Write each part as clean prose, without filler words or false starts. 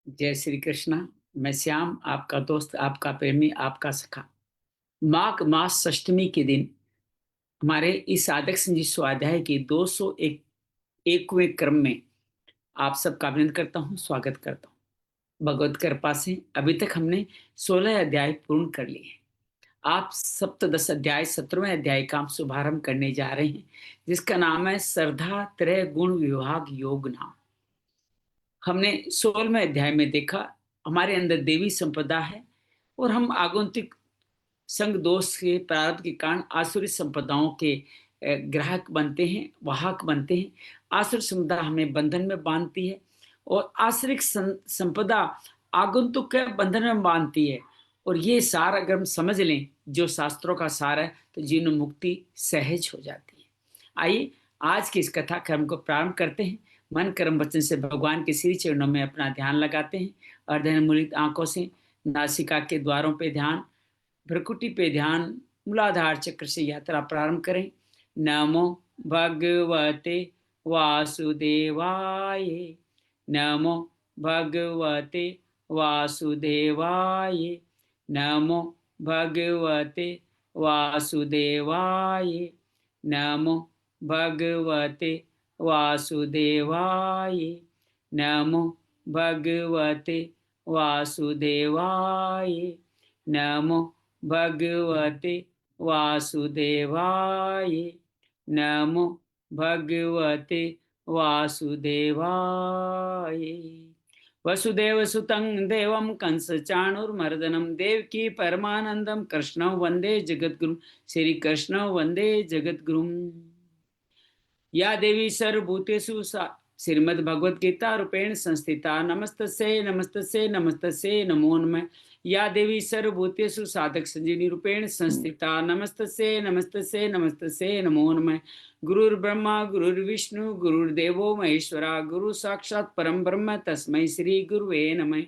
जय श्री कृष्णा। मैं श्याम, आपका दोस्त, आपका प्रेमी, आपका सखा। माघ मास षष्ठमी के दिन हमारे इस साधक संजी स्वाध्याय के 201 एकवें क्रम में आप सबका अभिनंदन करता हूँ, स्वागत करता हूँ। भगवत कृपा से अभी तक हमने 16 अध्याय पूर्ण कर लिए हैं। आप सप्तदश अध्याय 17वें अध्याय का हम शुभारंभ करने जा रहे हैं, जिसका नाम है श्रद्धा त्रय गुण विभाग योग नाम। हमने 16वें अध्याय में देखा हमारे अंदर देवी संपदा है और हम आगंतुक संग दोष के प्रारब्ध के कारण आसुरी संपदाओं के ग्राहक बनते हैं, वाहक बनते हैं। आसुरी संपदा हमें बंधन में बांधती है और आश्रित संपदा आगंतुक के बंधन में बांधती है। और ये सार अगर हम समझ लें जो शास्त्रों का सार है तो जीवन मुक्ति सहज हो जाती है। आइए आज की इस कथा क्रम को प्रारंभ करते हैं। मन कर्म वचन से भगवान के श्री चरणों में अपना ध्यान लगाते हैं। अर्धनमूलित आंखों से नासिका के द्वारों पे ध्यान, भ्रकुटी पे ध्यान, मूलाधार चक्र से यात्रा प्रारंभ करें। नमो भगवते वासुदेवाय, नमो भगवते वासुदेवाय, नमो भगवते वासुदेवाय, नमो भगवते वासुदेवाय, नमो भगवते वासुदेवाय, नमो भगवते वासुदेवाय, नमो भगवते वासुदेवाय। वसुदेव सुतं देवं कंस चाणूरमर्दनं देवकी परमानंदं कृष्णं वंदे जगद्गुरुं, श्री कृष्ण वंदे जगद्गुरुं। या देवी सर्वभूतेषु श्रीमद्भगवद गीता रूपेण संस्थिता नमस्तस्यै नमस्तस्यै नमस्तस्यै नमो नमः। या देवी सर्वभूतेषु साधक संजीवनी रूपेण संस्थिता नमस्तस्यै नमस्तस्यै नमस्तस्यै नमो नमः। गुरुर्ब्रह्मा गुरुर्विष्णु गुरुर्देवो महेश्वरा, गुरु साक्षात् परम ब्रह्म तस्मै श्री गुरुवे नमः।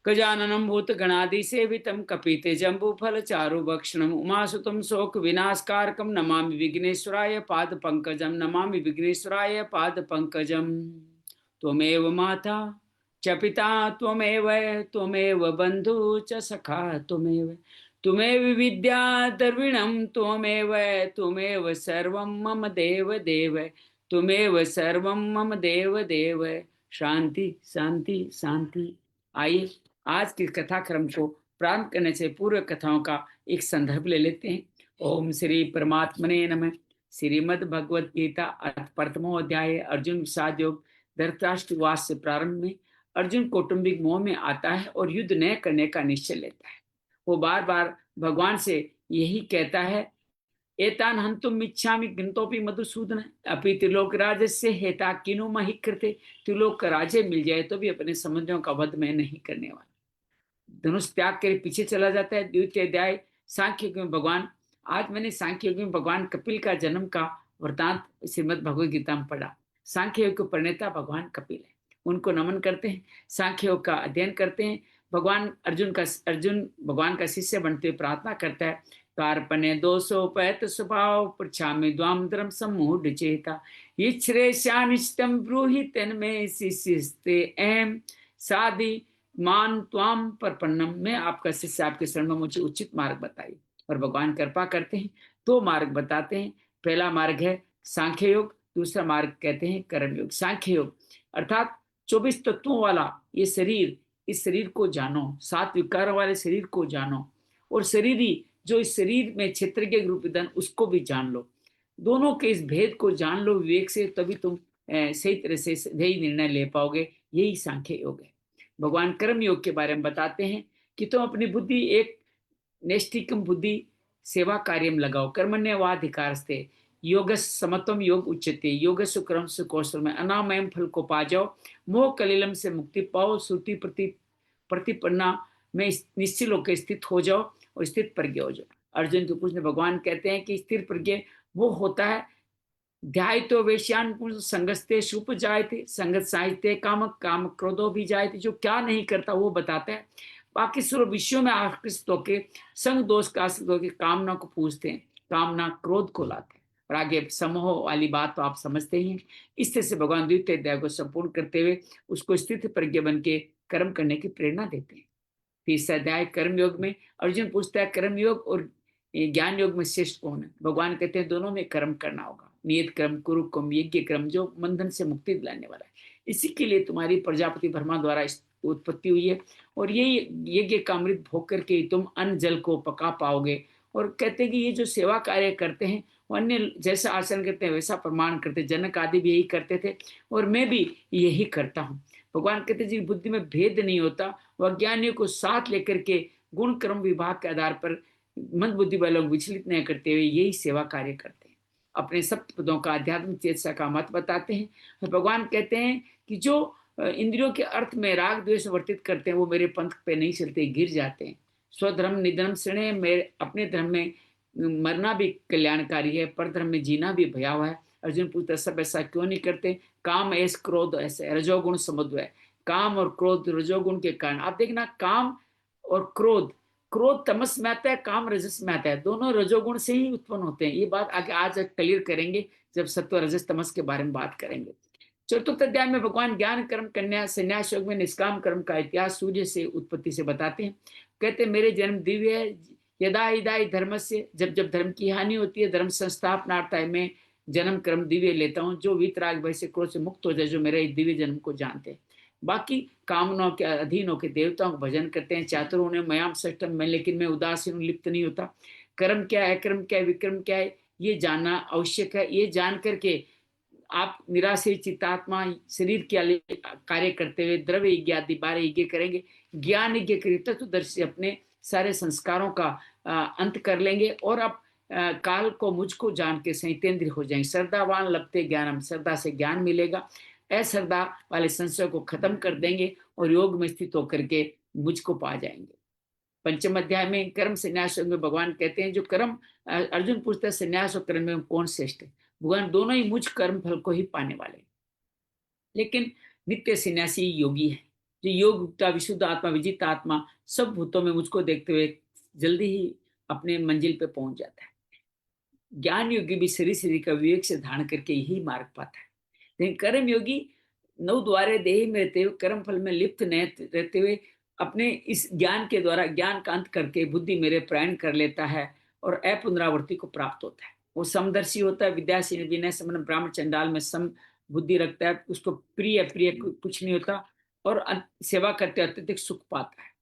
गजाननं भूतगणाधिसेवितं कपितजम्बूफलचारुभक्षणम् उमासुतं शोकविनाशकारकं नमामि विघ्नेश्वराय पादपङ्कजं, नमामि विघ्नेश्वराय पादपङ्कजं। त्वमेव माता च पिता त्वमेव, त्वमेव बन्धु च सखा त्वमेव, त्वमेव विद्या द्रविणं त्वमेव, त्वमेव सर्वं मम देव देव, त्वमेव सर्वं मम देव देव। शांति शांति शांति। आइए आज की कथा क्रम को प्रारंभ करने से पूर्व कथाओं का एक संदर्भ ले लेते हैं। ओम श्री परमात्मने नमः। श्रीमद् भगवद गीता प्रथमो अध्याय अर्जुन विषाद योग। धृतराष्ट्रवास से प्रारंभ में अर्जुन कौटुंबिक मोह में आता है और युद्ध न करने का निश्चय लेता है। वो बार बार भगवान से यही कहता है, एतान हन्तुम इच्छामि घ्नतोपि मधुसूदन अपि त्रिलोक राज्यस्य हेता किनु महि कृते। त्रिलोक का राज्य मिल जाए तो भी अपने संबंधियों का वध मैं नहीं करने वाला। धनुष त्याग कर पीछे चला जाता है। द्वितीय अध्याय सांख्य योग में भगवान, आज मैंने सांख्य योग में भगवान कपिल का जन्म का वृतांत श्रीमद भगवद गीता में पढ़ा। सांख्य योग के प्रणेता भगवान कपिल है, उनको नमन करते हैं, सांख्य योग का अध्ययन करते हैं। भगवान अर्जुन भगवान का शिष्य बनते हुए प्रार्थना करता है, कार्पण्य दोषोपैत स्वभाव पृछामि द्वाम धर्म सम्मूढ़ चेता, इच्छ्रेष्यानिष्टं ब्रूहि तन्मे शिष्यस्ते एम साधि मान त्वाम परपन्नम। मैं आपका शिष्य, आपके शरण में, मुझे उचित मार्ग बताइए। और भगवान कृपा करते हैं, दो मार्ग बताते हैं। पहला मार्ग है सांख्य योग, दूसरा मार्ग कहते हैं कर्म योग। सांख्य योग अर्थात 24 तत्वों वाला ये शरीर, इस शरीर को जानो, 7 विकारों वाले शरीर को जानो, और शरीरी जो इस शरीर में क्षेत्र के रूप धन उसको भी जान लो। दोनों के इस भेद को जान लो विवेक से, तभी तुम सही तरह से सही निर्णय ले पाओगे। यही सांख्य योग है। भगवान कर्म योग के बारे में बताते हैं कि तुम अपनी बुद्धि एक नैष्ठिकम बुद्धि सेवा कार्य में लगाओ। कर्मण्यवाधिकारस्ते योग समत्वम योग उच्यते, योग सुक्रम सुकौशल में अनामयम फल को पा जाओ, मोह कलिलम से मुक्ति पाओ, श्रुति प्रतिपन्ना में निश्चिल होकर स्थित हो जाओ और स्थित प्रज्ञ हो जाओ। अर्जुन के पूछने भगवान कहते हैं कि स्थिर प्रज्ञ वो होता है, ध्याय तो वेश्यान संगस्ते शुप जायते संगत साहित्य काम काम क्रोधो भी जायते, जो क्या नहीं करता वो बताता है। बाकी सर्व विषयों में आकृष्ट होकर संग दोष का आश्रित होकर कामना को पूछते हैं, कामना क्रोध को लाते हैं। और आगे समूह वाली बात तो आप समझते ही हैं। इस तरह से भगवान द्वितीय अध्याय को संपूर्ण करते हुए उसको स्थित प्रज्ञ बन के कर्म करने की प्रेरणा देते हैं। तीसरा अध्याय कर्म योग में अर्जुन पूछता है कर्म योग और ज्ञान योग में श्रेष्ठ कौन है। भगवान कहते हैं दोनों में कर्म करना होगा। नियत कर्म कुरु कर्म यज्ञ कर्म जो बंधन से मुक्ति दिलाने वाला है। इसी के लिए तुम्हारी प्रजापति ब्रह्मा द्वारा उत्पत्ति हुई है और ये यज्ञ का अमृत भोग करके तुम अन्न जल को पका पाओगे। और कहते हैं कि ये जो सेवा कार्य करते हैं वो अन्य जैसा आचरण करते हैं वैसा प्रमाण करते, जनक आदि भी यही करते थे और मैं भी यही करता हूँ। भगवान कहते जिन बुद्धि में भेद नहीं होता वह ज्ञानियों को साथ लेकर के गुण कर्म विभाग के आधार पर मंद बुद्धि वालों को विचलित नहीं करते हुए यही सेवा कार्य करते हैं। अपने सप्त पदों का आध्यात्मिक चेतसा का मत बताते हैं। और भगवान कहते हैं कि जो इंद्रियों के अर्थ में राग द्वेष वर्तित करते हैं वो मेरे पंथ पे नहीं चलते, गिर जाते हैं। स्वधर्म निधर्म श्रेय, मेरे अपने धर्म में मरना भी कल्याणकारी है, पर धर्म में जीना भी भयावह है। अर्जुन पूछता सब ऐसा क्यों नहीं करते। काम ऐस क्रोध ऐसे, रजोगुण समुद्र है। काम और क्रोध रजोगुण के कारण आप देखना, काम और क्रोध, क्रोध तमस में आता है, काम रजस में आता है, दोनों रजोगुण से ही उत्पन्न होते हैं। ये बात आगे आज क्लियर करेंगे जब सत्व रजस तमस के बारे में बात करेंगे। चतुर्थ अध्याय में भगवान ज्ञान कर्म कन्या संन्यास योग में निष्काम कर्म का इतिहास सूर्य से उत्पत्ति से बताते हैं। कहते मेरे जन्म दिव्य है, यदा यदा धर्म से, जब जब धर्म की हानि होती है धर्म संस्थापनार्थ है, मैं जन्म कर्म दिव्य लेता हूँ। जो वीतराग भय से क्रोध से मुक्त हो जाए, जो मेरे दिव्य जन्म को जानते हैं। बाकी कामनाओं के अधीन होकर देवताओं को भजन करते हैं। चातुर ने मयाम सष्टम में, लेकिन मैं उदासीन लिप्त नहीं होता। कर्म क्या है, कर्म क्या है, विक्रम क्या है, ये जानना आवश्यक है। ये जान करके आप निराश्रित चित्तात्मा शरीर के कार्य करते हुए द्रव्य यज्ञ आदि 12 यज्ञ करेंगे। ज्ञान यज्ञ करें तत्वदर्शी अपने सारे संस्कारों का अंत कर लेंगे और अब काल को मुझको जान के संयतेंद्र हो जाएंगे। श्रद्धावान लभते ज्ञानम, श्रद्धा से ज्ञान मिलेगा। अश्रद्धा वाले संशय को खत्म कर देंगे और योग में स्थित होकर के मुझको पा जाएंगे। पंचम अध्याय में कर्म संन्यास में भगवान कहते हैं जो कर्म, अर्जुन पूछता है संन्यास और कर्म में कौन श्रेष्ठ है। भगवान दोनों ही मुझ कर्म फल को ही पाने वाले, लेकिन नित्य सन्यासी योगी है जो योग युक्ता विशुद्ध आत्मा विजित आत्मा सब भूतों में मुझको देखते हुए जल्दी ही अपने मंजिल पे पहुंच जाता है। ज्ञान योगी भी शरीर का विवेक से धारण करके यही मार्ग पाता है। लेकिन कर्म योगी नौ द्वारे देह में रहते हुए कर्म फल में लिप्त न रहते हुए अपने इस ज्ञान के द्वारा ज्ञान का अंत करके बुद्धि मेरे प्रायण कर लेता है और अपुनरावृत्ति को प्राप्त होता है। वो समदर्शी होता है, विद्यासीन विनय समन ब्राह्मण चंडाल में सम बुद्धि रखता है, उसको प्रिय प्रिय कुछ नहीं होता और सेवा करते अत्यधिक सुख पाता है।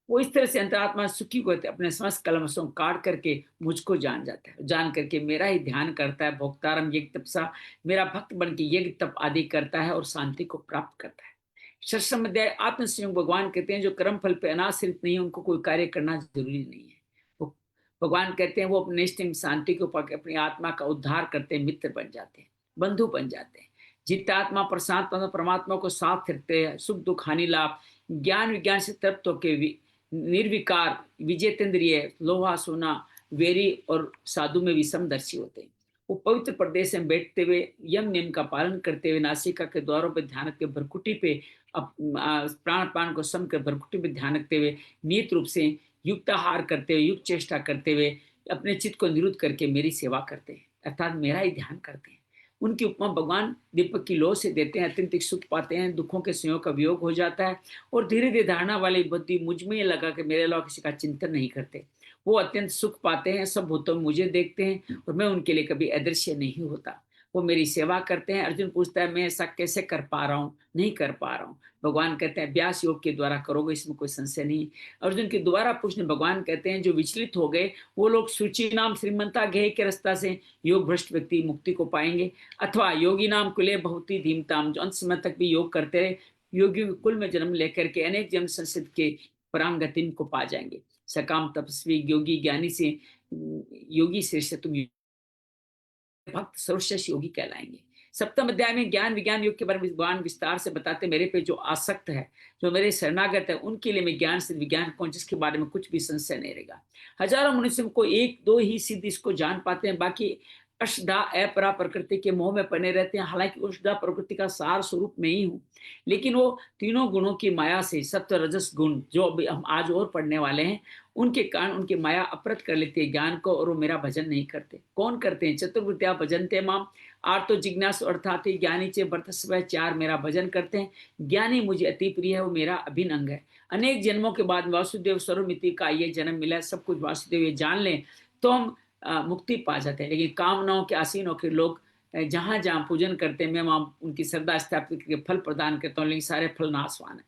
वो इस तरह से अंतरात्मा सुखी को अपने समस्त कलमशों काट करके मुझको जान जाता है। जान करके मेरा ही ध्यान करता है। भोक्तारम यज्ञ तपसा, मेरा भक्त बन के यज्ञ तप आदि करता है और शांति को प्राप्त करता है। षष्ठम अध्याय आत्मसंयोग भगवान कहते हैं जो कर्म फल पे अनाश्रित नहीं है उनको कोई कार्य करना जरूरी नहीं है। वो भगवान कहते हैं वो अपने निश्चित शांति को पाकर अपनी आत्मा का उद्धार करते हैं, मित्र बन जाते हैं, बंधु बन जाते हैं। जित आत्मा प्रशांत परमात्मा को साथ रखते हैं, सुख दुख हानि लाभ ज्ञान विज्ञान से तृप्त होकर निर्विकार विजेतेंद्रिय लोहा सोना वेरी और साधु में विषमदर्शी होते हैं। वो पवित्र प्रदेश में बैठते हुए यम नियम का पालन करते हुए नासिका के द्वारों पर ध्यान रखते, भरकुटी पे प्राण पान को सम कर भरकुटी पे ध्यान रखते हुए नियत रूप से युक्ताहार करते हुए युक्त चेष्टा करते हुए अपने चित्त को निरुद्ध करके मेरी सेवा करते हैं, अर्थात मेरा ही ध्यान करते हैं। उनकी उपमा भगवान दीपक की लौ से देते हैं, अत्यंत सुख पाते हैं, दुखों के संयोग का वियोग हो जाता है और धीरे धीरे धारणा वाली बुद्धि मुझ में लगा के मेरे अलावा किसी का चिंतन नहीं करते। वो अत्यंत सुख पाते हैं, सब भूतों में मुझे देखते हैं और मैं उनके लिए कभी अदृश्य नहीं होता। वो मेरी सेवा करते हैं। अर्जुन पूछता है मैं ऐसा कैसे कर पा रहा हूँ, नहीं कर पा रहा हूँ। भगवान कहते हैं अभ्यास योग के द्वारा करोगे, इसमें कोई संशय नहीं। अर्जुन के द्वारा पूछने भगवान कहते हैं जो विचलित हो गए वो लोग सूची नाम श्रीमंता गेह के रास्ता से योग भ्रष्ट व्यक्ति मुक्ति को पाएंगे, अथवा योगी नाम कुले बहुत ही धीमताम जो अंत समय तक भी योग करते रहे योगियों के कुल में जन्म लेकर के अनेक जन्म संसिद्ध के परांगति को पा जाएंगे। सकाम तपस्वी योगी ज्ञानी से योगी श्रेष्ठ तुम भक्त सर्वश्रेष्ठ योगी कहलाएंगे। सप्तम अध्याय में ज्ञान विज्ञान योग के बारे में भगवान विस्तार से बताते मेरे पे जो आसक्त है, जो मेरे शरणागत है, उनके लिए मैं ज्ञान सिद्ध विज्ञान कौन जिसके बारे में कुछ भी संशय नहीं रहेगा। हजारों मनुष्य को एक दो ही सिद्ध इसको जान पाते हैं, बाकी अष्टधा अपरा प्रकृति के मोह में बने रहते हैं। हालांकि अष्टधा प्रकृति का सार स्वरूप में ही हूँ, लेकिन वो तीनों गुणों की माया से, सत्व रजस गुण जो अभी हम आज और पढ़ने वाले हैं, उनके कारण उनकी माया अपरत कर लेती है ज्ञान को, और वो मेरा भजन नहीं करते। कौन करते हैं? चतुर्वृत्या भजनते माम आर्तो जिज्ञासु अर्थात ज्ञानी चे वर्तस्व, चार मेरा भजन करते हैं। ज्ञानी मुझे अति प्रिय है, वो मेरा अभिन्न अंग है। अनेक जन्मों के बाद वासुदेव सर्वमिति का ये जन्म मिला है, सब कुछ वासुदेव ये जान लें तो हम मुक्ति पा जाते हैं। लेकिन कामनाओं के आसीन होकर लोग जहां जहां पूजन करते हैं, मैं वहां उनकी श्रद्धा स्थापित करके फल प्रदान करता हूँ, लेकिन सारे फल नाशवान है।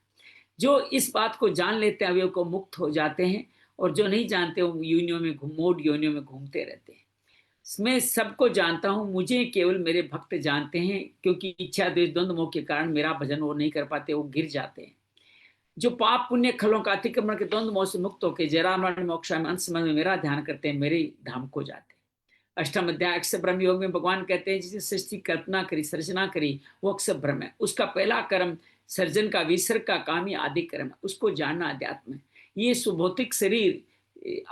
जो इस बात को जान लेते हैं वे को मुक्त हो जाते हैं, और जो नहीं जानते वो योनियों में मोड योनियों में घूमते रहते हैं। मैं सबको जानता हूँ, मुझे केवल मेरे भक्त जानते हैं, क्योंकि इच्छा द्वेष द्वंद्व मोह के कारण मेरा भजन वो नहीं कर पाते, वो गिर जाते हैं। जो पाप पुण्य खलों का अतिक्रमण के द्वंद्व मोह से मुक्त होकर जरा मरण मोक्ष में अंत समय में मेरा ध्यान करते हैं, मेरे धाम को जाते हैं। अष्टम अध्याय अक्षर ब्रह्म योग में भगवान कहते हैं, जिसे सृष्टि कल्पना करी, सर्जना करी, वो अक्षर ब्रह्म है। उसका पहला कर्म सर्जन का, विसर्ग का काम ही आदि कर्म है। उसको जानना अध्यात्म है। ये सुभौतिक शरीर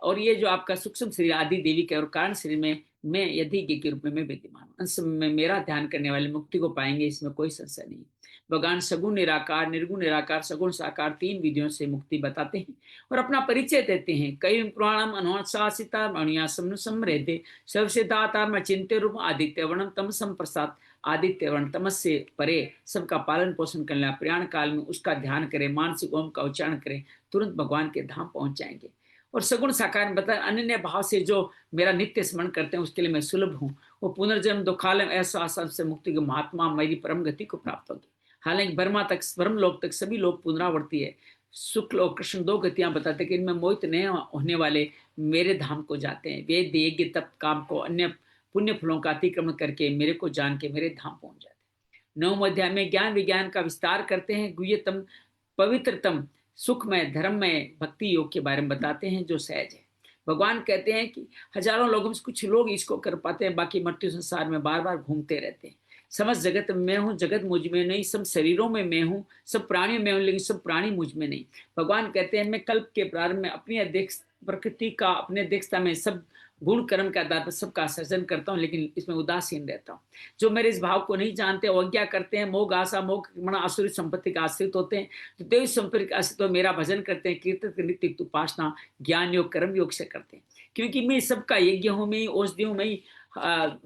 और ये जो आपका सूक्ष्म शरीर आदि देवी के और कारण शरीर में मैं यज्ञ के रूप में मैं विद्यमान हूँ। अंत में मेरा ध्यान करने वाले मुक्ति को पाएंगे, इसमें कोई संशय नहीं। भगवान सगुण निराकार, निर्गुण निराकार, सगुण साकार तीन विधियों से मुक्ति बताते हैं और अपना परिचय देते हैं। कई पुराणम अनुशासिता मणियासम समृद्धि सर्वसिद्धातार चिंत्य रूप आदित्य वर्णम तमसम प्रसाद। आदित्य वर्ण तमस से परे सबका पालन पोषण करना, प्रयाण काल में उसका ध्यान करें, मानसिक ओम का उच्चारण करें, तुरंत भगवान के धाम पहुंच जाएंगे। और सगुण साकार में बताया, अनन्य भाव से जो मेरा नित्य स्मरण करते हैं उसके लिए मैं सुलभ हूँ। वो पुनर्जन्म दुखालय ऐसा आसन से मुक्ति के महात्मा मेरी परम गति को प्राप्त होगी। हालांकि ब्रह्मा तक, ब्रह्म लोक तक सभी लोग पुनरावर्ती है। शुक्ल और कृष्ण दो गतियां बताते कि इनमें मोहित नहीं होने वाले मेरे धाम को जाते हैं। वेद यज्ञ तप काम को अन्य पुण्य फलों का अतिक्रमण करके मेरे को जान के मेरे धाम पहुंच जाते हैं। नौवें अध्याय में ज्ञान विज्ञान का विस्तार करते हैं। गुह्यतम पवित्रतम सुखमय धर्ममय भक्ति योग के बारे में बताते हैं, जो सहज है। भगवान कहते हैं कि हजारों लोगों में कुछ लोग इसको कर पाते हैं, बाकी मृत्यु संसार में बार बार घूमते रहते हैं। समझ जगत में मैं हूँ, जगत मुझ में नहीं। सब शरीरों में मैं हूँ, सब प्राणियों में हूँ, लेकिन सब प्राणी मुझ में नहीं। भगवान कहते हैं, मैं कल्प के प्रारंभ में अपनी प्रकृति का, अपने अध्यक्षता में सब गुण कर्म के आधार पर सबका सर्जन करता हूँ, लेकिन इसमें उदासीन रहता हूँ। जो मेरे इस भाव को नहीं जानते, अवज्ञा करते हैं, मोह आशा मोह आसुरी संपत्ति का आश्रित होते हैं, तो देवी संपत्ति का आश्रित मेरा भजन करते हैं, कीर्तन नित्य उपासना ज्ञान योग कर्म योग से करते हैं। क्योंकि मैं सबका यज्ञ हूँ, मैं औषधि हूँ, मैं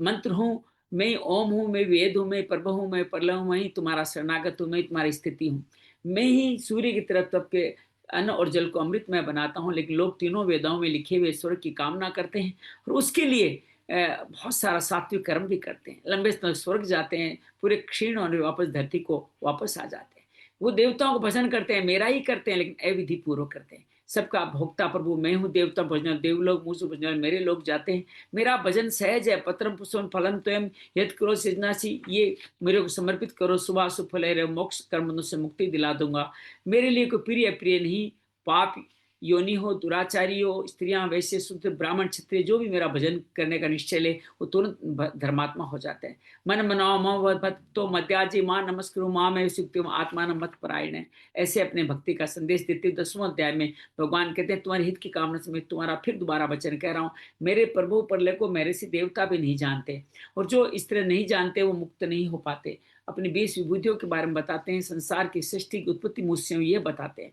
मंत्र हूँ, मैं ओम हूँ, मैं वेद हूँ, मैं प्रभु हूँ, मैं प्रलय हूँ, मैं तुम्हारा शरणागत हूँ, मैं तुम्हारी स्थिति हूँ। मैं ही सूर्य की तरफ तब के अन्न और जल को अमृत में बनाता हूँ। लेकिन लोग तीनों वेदों में लिखे हुए स्वर्ग की कामना करते हैं और उसके लिए बहुत सारा सात्विक कर्म भी करते हैं। लंबे समय स्वर्ग जाते हैं, पूरे क्षीण होने वापस धरती को वापस आ जाते हैं। वो देवताओं को भजन करते हैं, मेरा ही करते हैं, लेकिन अविधि पूर्वक करते हैं। सबका भोक्ता प्रभु मैं हूँ, देवता भजन देव लोग मुझसे भजन मेरे लोग जाते हैं। मेरा भजन सहज है। पत्रम पुष्पम फलम त्वयं यद करो सृजनासी, ये मेरे को समर्पित करो, सुबह सुफल है, मोक्ष कर्म से मुक्ति दिला दूंगा। मेरे लिए कोई प्रिय प्रिय नहीं, पाप योनि हो, दुराचारी हो, स्त्रियां वैश्य शूद्र ब्राह्मण क्षत्रिय, जो भी मेरा भजन करने का निश्चय ले वो तुरंत धर्मात्मा हो जाते हैं। मन मनाओ मो भक्तो मध्याजी मां नमस्कुरु मां में सुक्ति आत्मा न मत परायण। ऐसे अपने भक्ति का संदेश देते 10वें अध्याय में भगवान कहते हैं, तुम्हारी हित की कामना से मैं तुम्हारा फिर दोबारा वचन कह रहा हूँ। मेरे प्रभु प्रलय को मेरे से देवता भी नहीं जानते, और जो इस तरह नहीं जानते वो मुक्त नहीं हो पाते। अपनी 20 विभूतियों के बारे में बताते हैं, संसार की सृष्टि की उत्पत्ति मुझसे ये बताते हैं।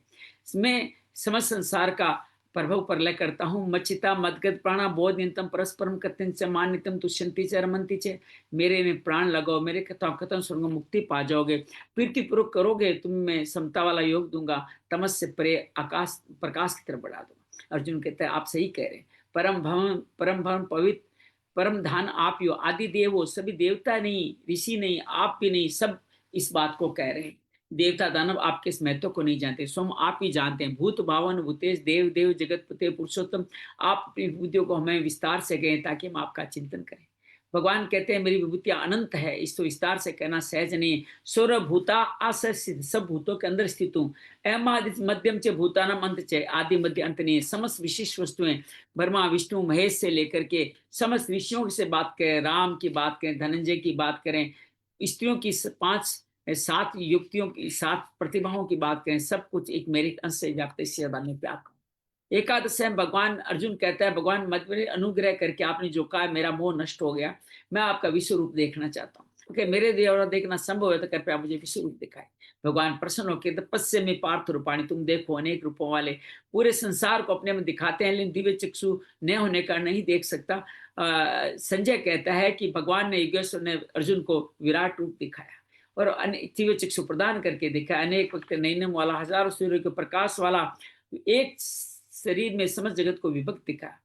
मैं समस्त संसार का प्रभव प्रलय करता हूँ। मच्चिता मदगत प्राणा बोध नियंतम परस्परम कथन च मान्यतम तुष्यंती च रमंती च। मेरे में प्राण लगाओ, मेरे कथा कथन सुनोगे, मुक्ति पा जाओगे। प्रीति पूर्वक करोगे तुम मैं समता वाला योग दूंगा, तमस से परे आकाश प्रकाश की तरफ बढ़ा दूंगा। अर्जुन कहते हैं, आप सही कह रहे हैं। परम भवन पवित्र परम धान आप ही हो, आदि देव हो। सभी देवता नहीं, ऋषि नहीं, आप भी नहीं, सब इस बात को कह रहे हैं। देवता दानव आपके इस महत्व को नहीं जानते, स्वयं आप ही जानते हैं। भूत भावन भूतेश देव देव जगत पते पुरुषोत्तम, आप अपनी विभूतियों को हमें विस्तार से कहें ताकि हम आपका चिंतन करें। भगवान कहते हैं, मेरी विभूतियां अनंत है, इसको विस्तार से कहना सहज नहीं। सर्वभूता आसस्थित, सब भूतों के अंदर स्थित हूँ। अहमादि मध्यम च भूतानाम अंत च, आदि मध्य अंत नहीं। समस्त विशिष्ट वस्तुएं ब्रह्मा विष्णु महेश से लेकर के समस्त ऋषियों से बात करें, राम की बात करें, धनंजय की बात करें, स्त्रियों की 7 युक्तियों की 7 प्रतिभाओं की बात करें, सब कुछ एक मेरे अंश से व्याप्त, इससे ज्यादा मैं प्यार करूं। एकादश में भगवान अर्जुन कहता है, भगवान मत मेरे अनुग्रह करके आपने जो कहा मेरा मोह नष्ट हो गया, मैं आपका विश्व रूप देखना चाहता हूँ, क्योंकि मेरे द्वारा देखना संभव है तो कृपया मुझे विश्व रूप दिखाए। भगवान प्रसन्न होकर तपस्या में पार्थ रूपाणी, तुम देखो अनेक रूपों वाले पूरे संसार को अपने में दिखाते हैं, लेकिन दिव्य चक्षु न होने का नहीं देख सकता। संजय कहता है कि भगवान ने योगेश्वर ने अर्जुन को विराट रूप दिखाया और दिव्य चक्षु प्रदान करके दिखाया, अनेक वक्त नैनम वाला, हजारों सूर्य के प्रकाश वाला, एक शरीर में समस्त जगत को विभक्त दिखाया।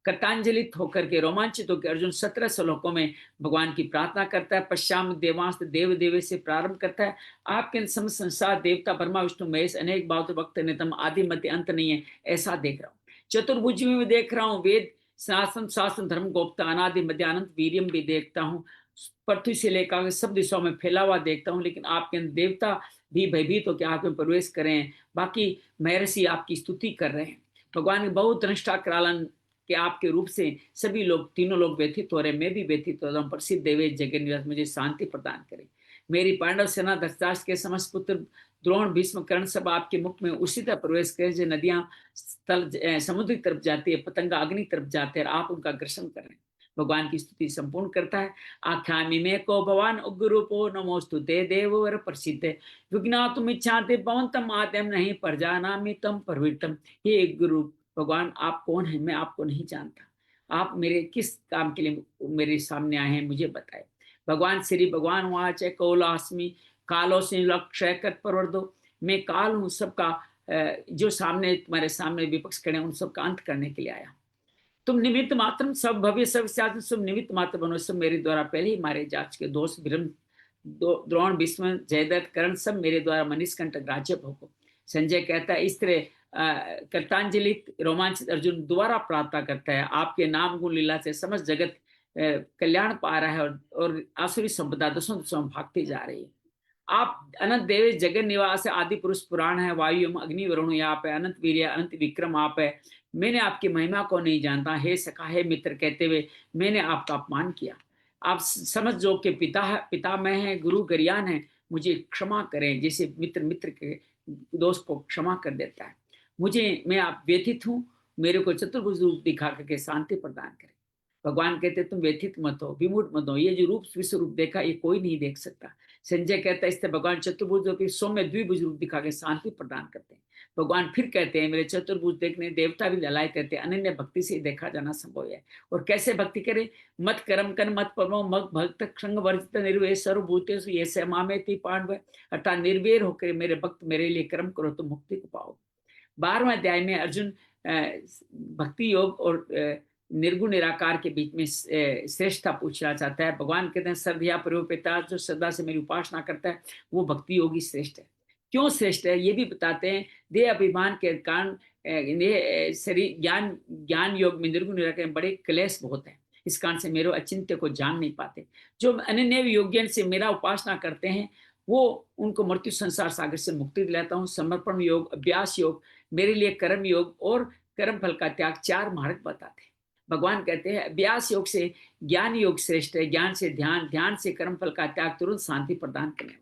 कृतांजलित होकर के, रोमांचित होकर अर्जुन 17 श्लोकों में भगवान की प्रार्थना करता है। पश्चाम देवांश देव देवे से प्रारंभ करता है, आपके समस्त संसार देवता ब्रह्मा विष्णु महेश अनेक भाव वक्त नितम आदि मध्य अंत नहीं है, ऐसा देख रहा हूँ। चतुर्भुज में देख रहा हूँ, वेद शासन शासन धर्म गोप्ता अनादि मध्य अनंत वीरियम भी देखता हूँ, पृथ्वी से लेकर सब दिशाओं में फैला हुआ देखता हूँ, लेकिन आपके देवता भी भयभीत होकर आप में प्रवेश करें, बाकी महर्षि आपकी स्तुति कर रहे हैं। भगवान बहुत निष्ठा करालन कि आपके रूप से सभी लोग, तीनों लोग व्यथित हो रहे, मैं भी व्यथित हो रहा हूँ। प्रसिद्ध देवे जगन निवास मुझे शांति प्रदान करे। मेरी पांडव सेना धृतराष्ट्र के समस्त पुत्र द्रोण भीष्म कर्ण सब आपके मुख में उसी तरह प्रवेश करे, जो नदियां स्थल समुद्र की तरफ जाती है, पतंगा अग्नि तरफ जाते हैं, आप उनका ग्रसन कर रहे हैं। भगवान की स्तुति संपूर्ण करता है। आख्यामी में को भगवान उग्र रूपो नमोस्तु ते देववर प्रसिद्ध विघ्ना तुम इच्छाते पवंतम आद्यम नहीं परजानामि तम परवितम। ये गुरु भगवान आप कौन है, मैं आपको नहीं जानता, आप मेरे किस काम के लिए मेरे सामने आए हैं, मुझे बताए। भगवान श्री भगवान वहां चाहे कौलास्मी कालो से लक्ष्य कर परवर्दो, मैं काल हूँ सबका, जो सामने तुम्हारे सामने विपक्ष खड़े उन सबका अंत करने के लिए आया। तुम निमित्त मात्र सब भव्य सब शासन सब निमित्त मात्र बनो, सब मेरे द्वारा पहले ही मारे जा चुके, दोष विरम द्रोण भीष्म जयद्रथ कर्ण सब मेरे द्वारा मनीषकंठ राज्य भोगो। संजय कहता है, इस तरह कृतांजलित रोमांचित अर्जुन दोबारा प्रार्थना करता है, आपके नाम गुण लीला से समस्त जगत कल्याण पा रहा है और आसुरी संपदा दसों दिशाओं में भागती जा रही है। आप अनंत देव जगन निवास है, आदि पुरुष पुराण है, वायु अग्नि वरुण आप है, अनंत वीर्य अनंत विक्रम आप है। मैंने आपकी महिमा को नहीं जानता, हे सखा हे मित्र कहते हुए मैंने आपका अपमान किया। आप समझ जो के पिता मैं है, गुरु गरियान है, मुझे क्षमा करें, जैसे मित्र मित्र के दोस्त को क्षमा कर देता है। मुझे, मैं आप व्यथित हूँ, मेरे को चतुर्भुज रूप दिखा करके शांति प्रदान करें। भगवान कहते तुम व्यथित मत हो, विमूढ़ मत हो, ये जो रूप विश्व रूप देखा ये कोई नहीं देख सकता। संजय कहता है, इससे भगवान चतुर्भुज होकर सौम्य द्विभुज रूप दिखा के शांति प्रदान करते हैं। भगवान फिर कहते हैं, मेरे चतुर्भुज देखने देवता भी ललायत कहते हैं, अनन्य भक्ति से देखा जाना संभव है। और कैसे भक्ति करे, मत कर्म कर मत परमो मत भक्त संग वर्जित निर्वय सर्वभूतेषु ये से मामेति पांडव, अर्थात निर्वैर होकर मेरे भक्त मेरे लिए कर्म करो तो मुक्ति को पाओ। 12वें अध्याय में अर्जुन भक्ति योग और निर्गुण निराकार के बीच में श्रेष्ठता पूछना चाहता है। भगवान कहते हैं, श्रद्धा प्रयोपिता, जो श्रद्धा से मेरी उपासना करता है वो भक्ति योगी श्रेष्ठ है। क्यों श्रेष्ठ है ये भी बताते हैं, देह अभिमान के कारण शरीर ज्ञान योग में निर्गुण निराकार में बड़े क्लेश बहुत है, इस कारण से मेरे अचिंत्य को जान नहीं पाते। जो अनन्य योग्य से मेरा उपासना करते हैं वो उनको मृत्यु संसार सागर से मुक्ति दिलाता हूँ। समर्पण योग, अभ्यास योग, मेरे लिए कर्म योग और कर्म फल का त्याग, 4 मार्ग बताते हैं। भगवान कहते हैं अभ्यास योग से ज्ञान योग श्रेष्ठ है, ज्ञान से ध्यान, ध्यान से कर्म फल का त्याग, तुरंत शांति प्रदान करने वाले।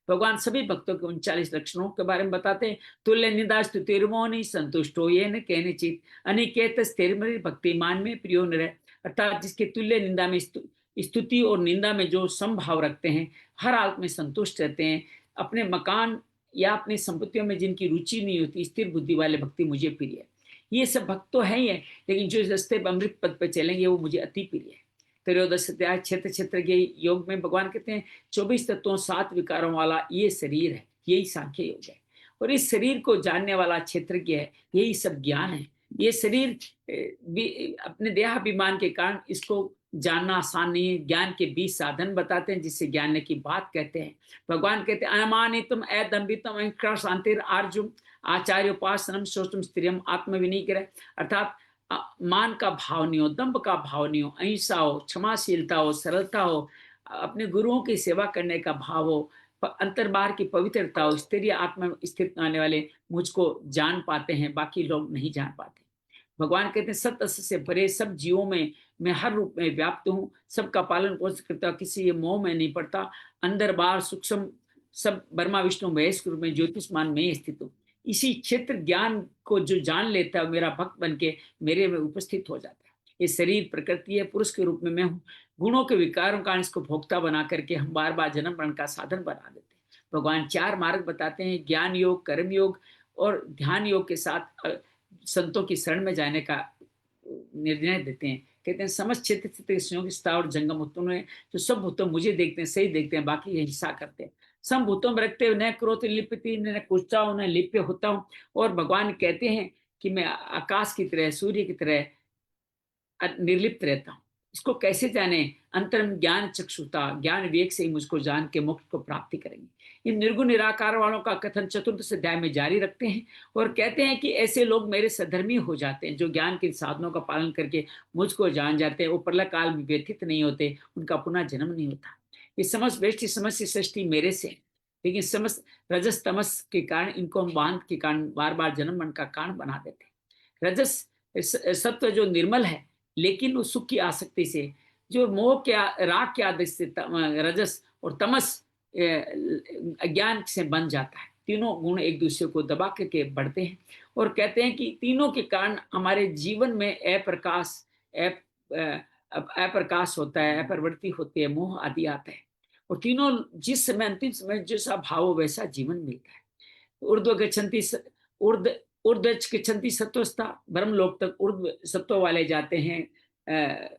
भगवान सभी भक्तों के 39 लक्षणों के बारे में बताते हैं। तुल्य निंदा स्तुतिर्मोनि संतुष्टो येन केनचित् अनिकेत स्थिर भक्तिमान में प्रियो निरय, अर्थात जिसके तुल्य निंदा में स्तुति और निंदा में जो समभाव रखते हैं, हर हालत में संतुष्ट रहते हैं, अपने मकान या अपनी संपत्तियों में जिनकी रुचि नहीं होती, स्थिर बुद्धि वाले भक्ति मुझे प्रिय है। ये सब भक्त तो है ही है, लेकिन जो रास्ते पर अमृत पद पर चलेंगे वो मुझे अति प्रिय है। त्रयोदश अध्याय क्षेत्र क्षेत्र के योग में भगवान कहते हैं 24 तत्वों 7 विकारों वाला ये शरीर है, यही सांख्य योग है। और इस शरीर को जानने वाला क्षेत्रज्ञ है, यही सब ज्ञान है। ये शरीर अपने देहाभिमान के कारण इसको जानना आसान नहीं है। ज्ञान के 20 साधन बताते हैं जिससे जानने की बात कहते हैं। भगवान कहते हैं अनमानितम अदम्भितम अहिंसा शांतिर आर्जुम आचार्य उपासनम सोचम स्त्रियम आत्मविनिग्रह, अर्थात मान का भाव नहीं हो, दंभ का भाव नहीं हो, अहिंसा हो, क्षमाशीलता हो, सरलता हो, अपने गुरुओं की सेवा करने का भाव हो, अंतर्बार की पवित्रता हो, स्थिर आत्मा स्थित आने वाले मुझको जान पाते हैं, बाकी लोग नहीं जान पाते। भगवान कहते हैं सत्य से परे सब जीवों में मैं हर रूप में व्याप्त हूँ, सबका पालन पोषण करता, किसी मोह में नहीं पड़ता, अंदर बाहर सूक्ष्म सब ब्रह्मा विष्णु महेश रूप में ज्योतिषमान में स्थित हूँ। इसी क्षेत्र ज्ञान को जो जान लेता है मेरा भक्त बन के मेरे में उपस्थित हो जाता है। ये शरीर प्रकृति है, पुरुष के रूप में मैं हूँ। गुणों के विकारों का इसको भोक्ता बना करके हम बार बार जन्म मरण का साधन बना देते हैं। भगवान 4 मार्ग बताते हैं, ज्ञान योग, कर्म योग और ध्यान योग के साथ संतों की शरण में जाने का निर्णय देते हैं। कहते हैं समस्त क्षेत्र चित्त और जंगम उत्पन्न है, जो सब भूतों मुझे देखते हैं, सही देखते हैं, बाकी हिस्सा करते हैं। सम भूतों में रखते हुए न क्रोध लिपति न कुचता हूं न लिप्य होता हूँ। और भगवान कहते हैं कि मैं आकाश की तरह, सूर्य की तरह निर्लिप्त रहता हूँ। इसको कैसे जाने? अंतरम ज्ञान चक्षुता, ज्ञान विवेक से ही मुझको जान के मोक्ष को प्राप्ति करेंगे। इन निर्गुण निराकार वालों का कथन चतुर्थ अध्याय में जारी रखते हैं और कहते हैं कि ऐसे लोग मेरे सधर्मी हो जाते हैं, जो ज्ञान के साधनों का पालन करके मुझको जान जाते हैं। वो प्रलय काल में व्यथित नहीं होते, उनका पुनः जन्म नहीं होता। ये समस्त व्यष्टि समस्त सृष्टि मेरे से है, लेकिन समस्त रजस तमस के कारण इनको हम बांध के कारण बार बार जन्म मन का कारण बना देते हैं। रजस सत्व जो निर्मल है, लेकिन उस सुख की आसक्ति से, जो मोह के राग के आदत से रजस और तमस अज्ञान से बन जाता है। तीनों गुण एक दूसरे को दबा करके बढ़ते हैं और कहते हैं कि तीनों के कारण हमारे जीवन में अप्रकाश होता है, अपरिवर्ती होती है, मोह आदि आता है। और तीनों जिस समय अंतिम समय जैसा भाव हो वैसा जीवन मिलता है। ऊर्ध्व गच्छन्ति ऊर्ध्व ऊर्ध्व गच्छन्ति सत्वस्था, ब्रह्म लोक तक ऊर्ध्व सत्व वाले जाते हैं,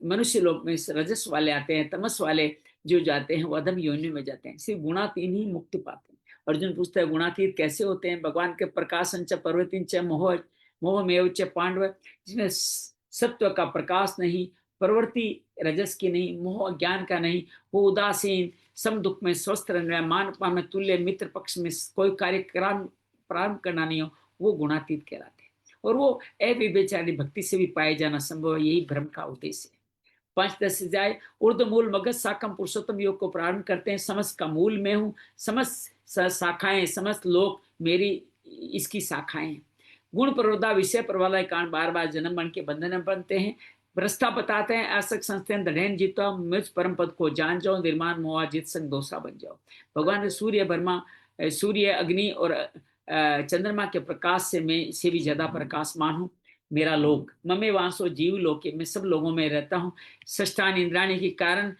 मनुष्य लोक में रजस वाले आते हैं, तमस वाले जो जाते हैं वो अधम योनि में जाते हैं। सिर्फ गुणातीन ही मुक्ति पाते हैं। अर्जुन पूछता है गुणातीत कैसे होते हैं? भगवान के प्रकाशन च पर्वतीन च मोह मोह में च पांडव, जिसमें सत्व का प्रकाश नहीं, प्रवृत्ति रजस की नहीं, मोह ज्ञान का नहीं, वो उदासीन, सम दुख में स्वस्थ रहने, मान पान में तुल्य, मित्र पक्ष में कोई कार्यक्रम प्रारंभ करना नहीं हो, वो गुणातीत कहलाते हैं। और वो अविवेचारी भक्ति से भी पाए जाना संभव है, यही भ्रम का उद्देश्य है। 5-10 जाए ऊर्ध मूल मगध साकम पुरुषोत्तम योग को प्रारंभ करते हैं। समस्त का मूल मैं हूँ, समस्त शाखाएं, समस्त लोग मेरी इसकी शाखाएं हैं। गुण प्रवृत्ता विषय प्रवालय कारण बार बार जन्म मन के बंधन में बनते हैं। प्रस्ताव बताते हैं आसक संस्थान दृढ़ जीतो, मुझ परम पद को जान जाओ, निर्माण मोहा जित संग दोषा बन जाओ। भगवान ने सूर्य अग्नि और चंद्रमा के प्रकाश से मैं इसे भी ज्यादा प्रकाशमान हूँ। मेरा लोक ममे वांसो जीव लोके, मैं सब लोगों में रहता हूँ। षष्ठान इंद्राणी के कारण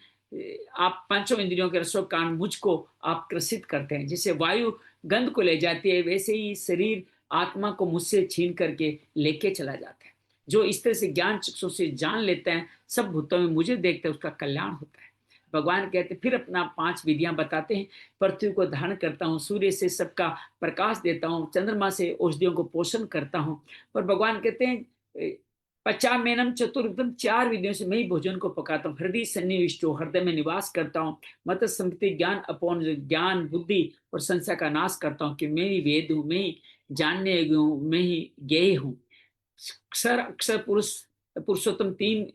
आप पांचों इंद्रियों के रसों कारण मुझको आप ग्रसित करते हैं। जैसे वायु गंध को ले जाती है, वैसे ही शरीर आत्मा को मुझसे छीन करके लेके चला जाता है। जो इस तरह से ज्ञान चक्षु से जान लेते हैं, सब भूतों में मुझे देखते हैं, उसका कल्याण होता है। भगवान कहते फिर अपना 5 विधियां बताते हैं। पृथ्वी को धारण करता हूँ, सूर्य से सबका प्रकाश देता हूँ, चंद्रमा से औषधियों को पोषण करता हूँ। और भगवान कहते हैं पचामेनम चतुर्विधम, 4 विधियों से मैं ही भोजन को पकाता हूँ। हृदय सन्निविष्टो, हृदय में निवास करता हूँ। मत संपत्ति ज्ञान अपोन, ज्ञान बुद्धि और संशय का नाश करता हूँ कि मैं ही वेद हूँ, मैं ही जानने योग्य हूँ, मैं ही ज्ञेय हूँ। अक्षर अक्षर पुरुषोत्तम 3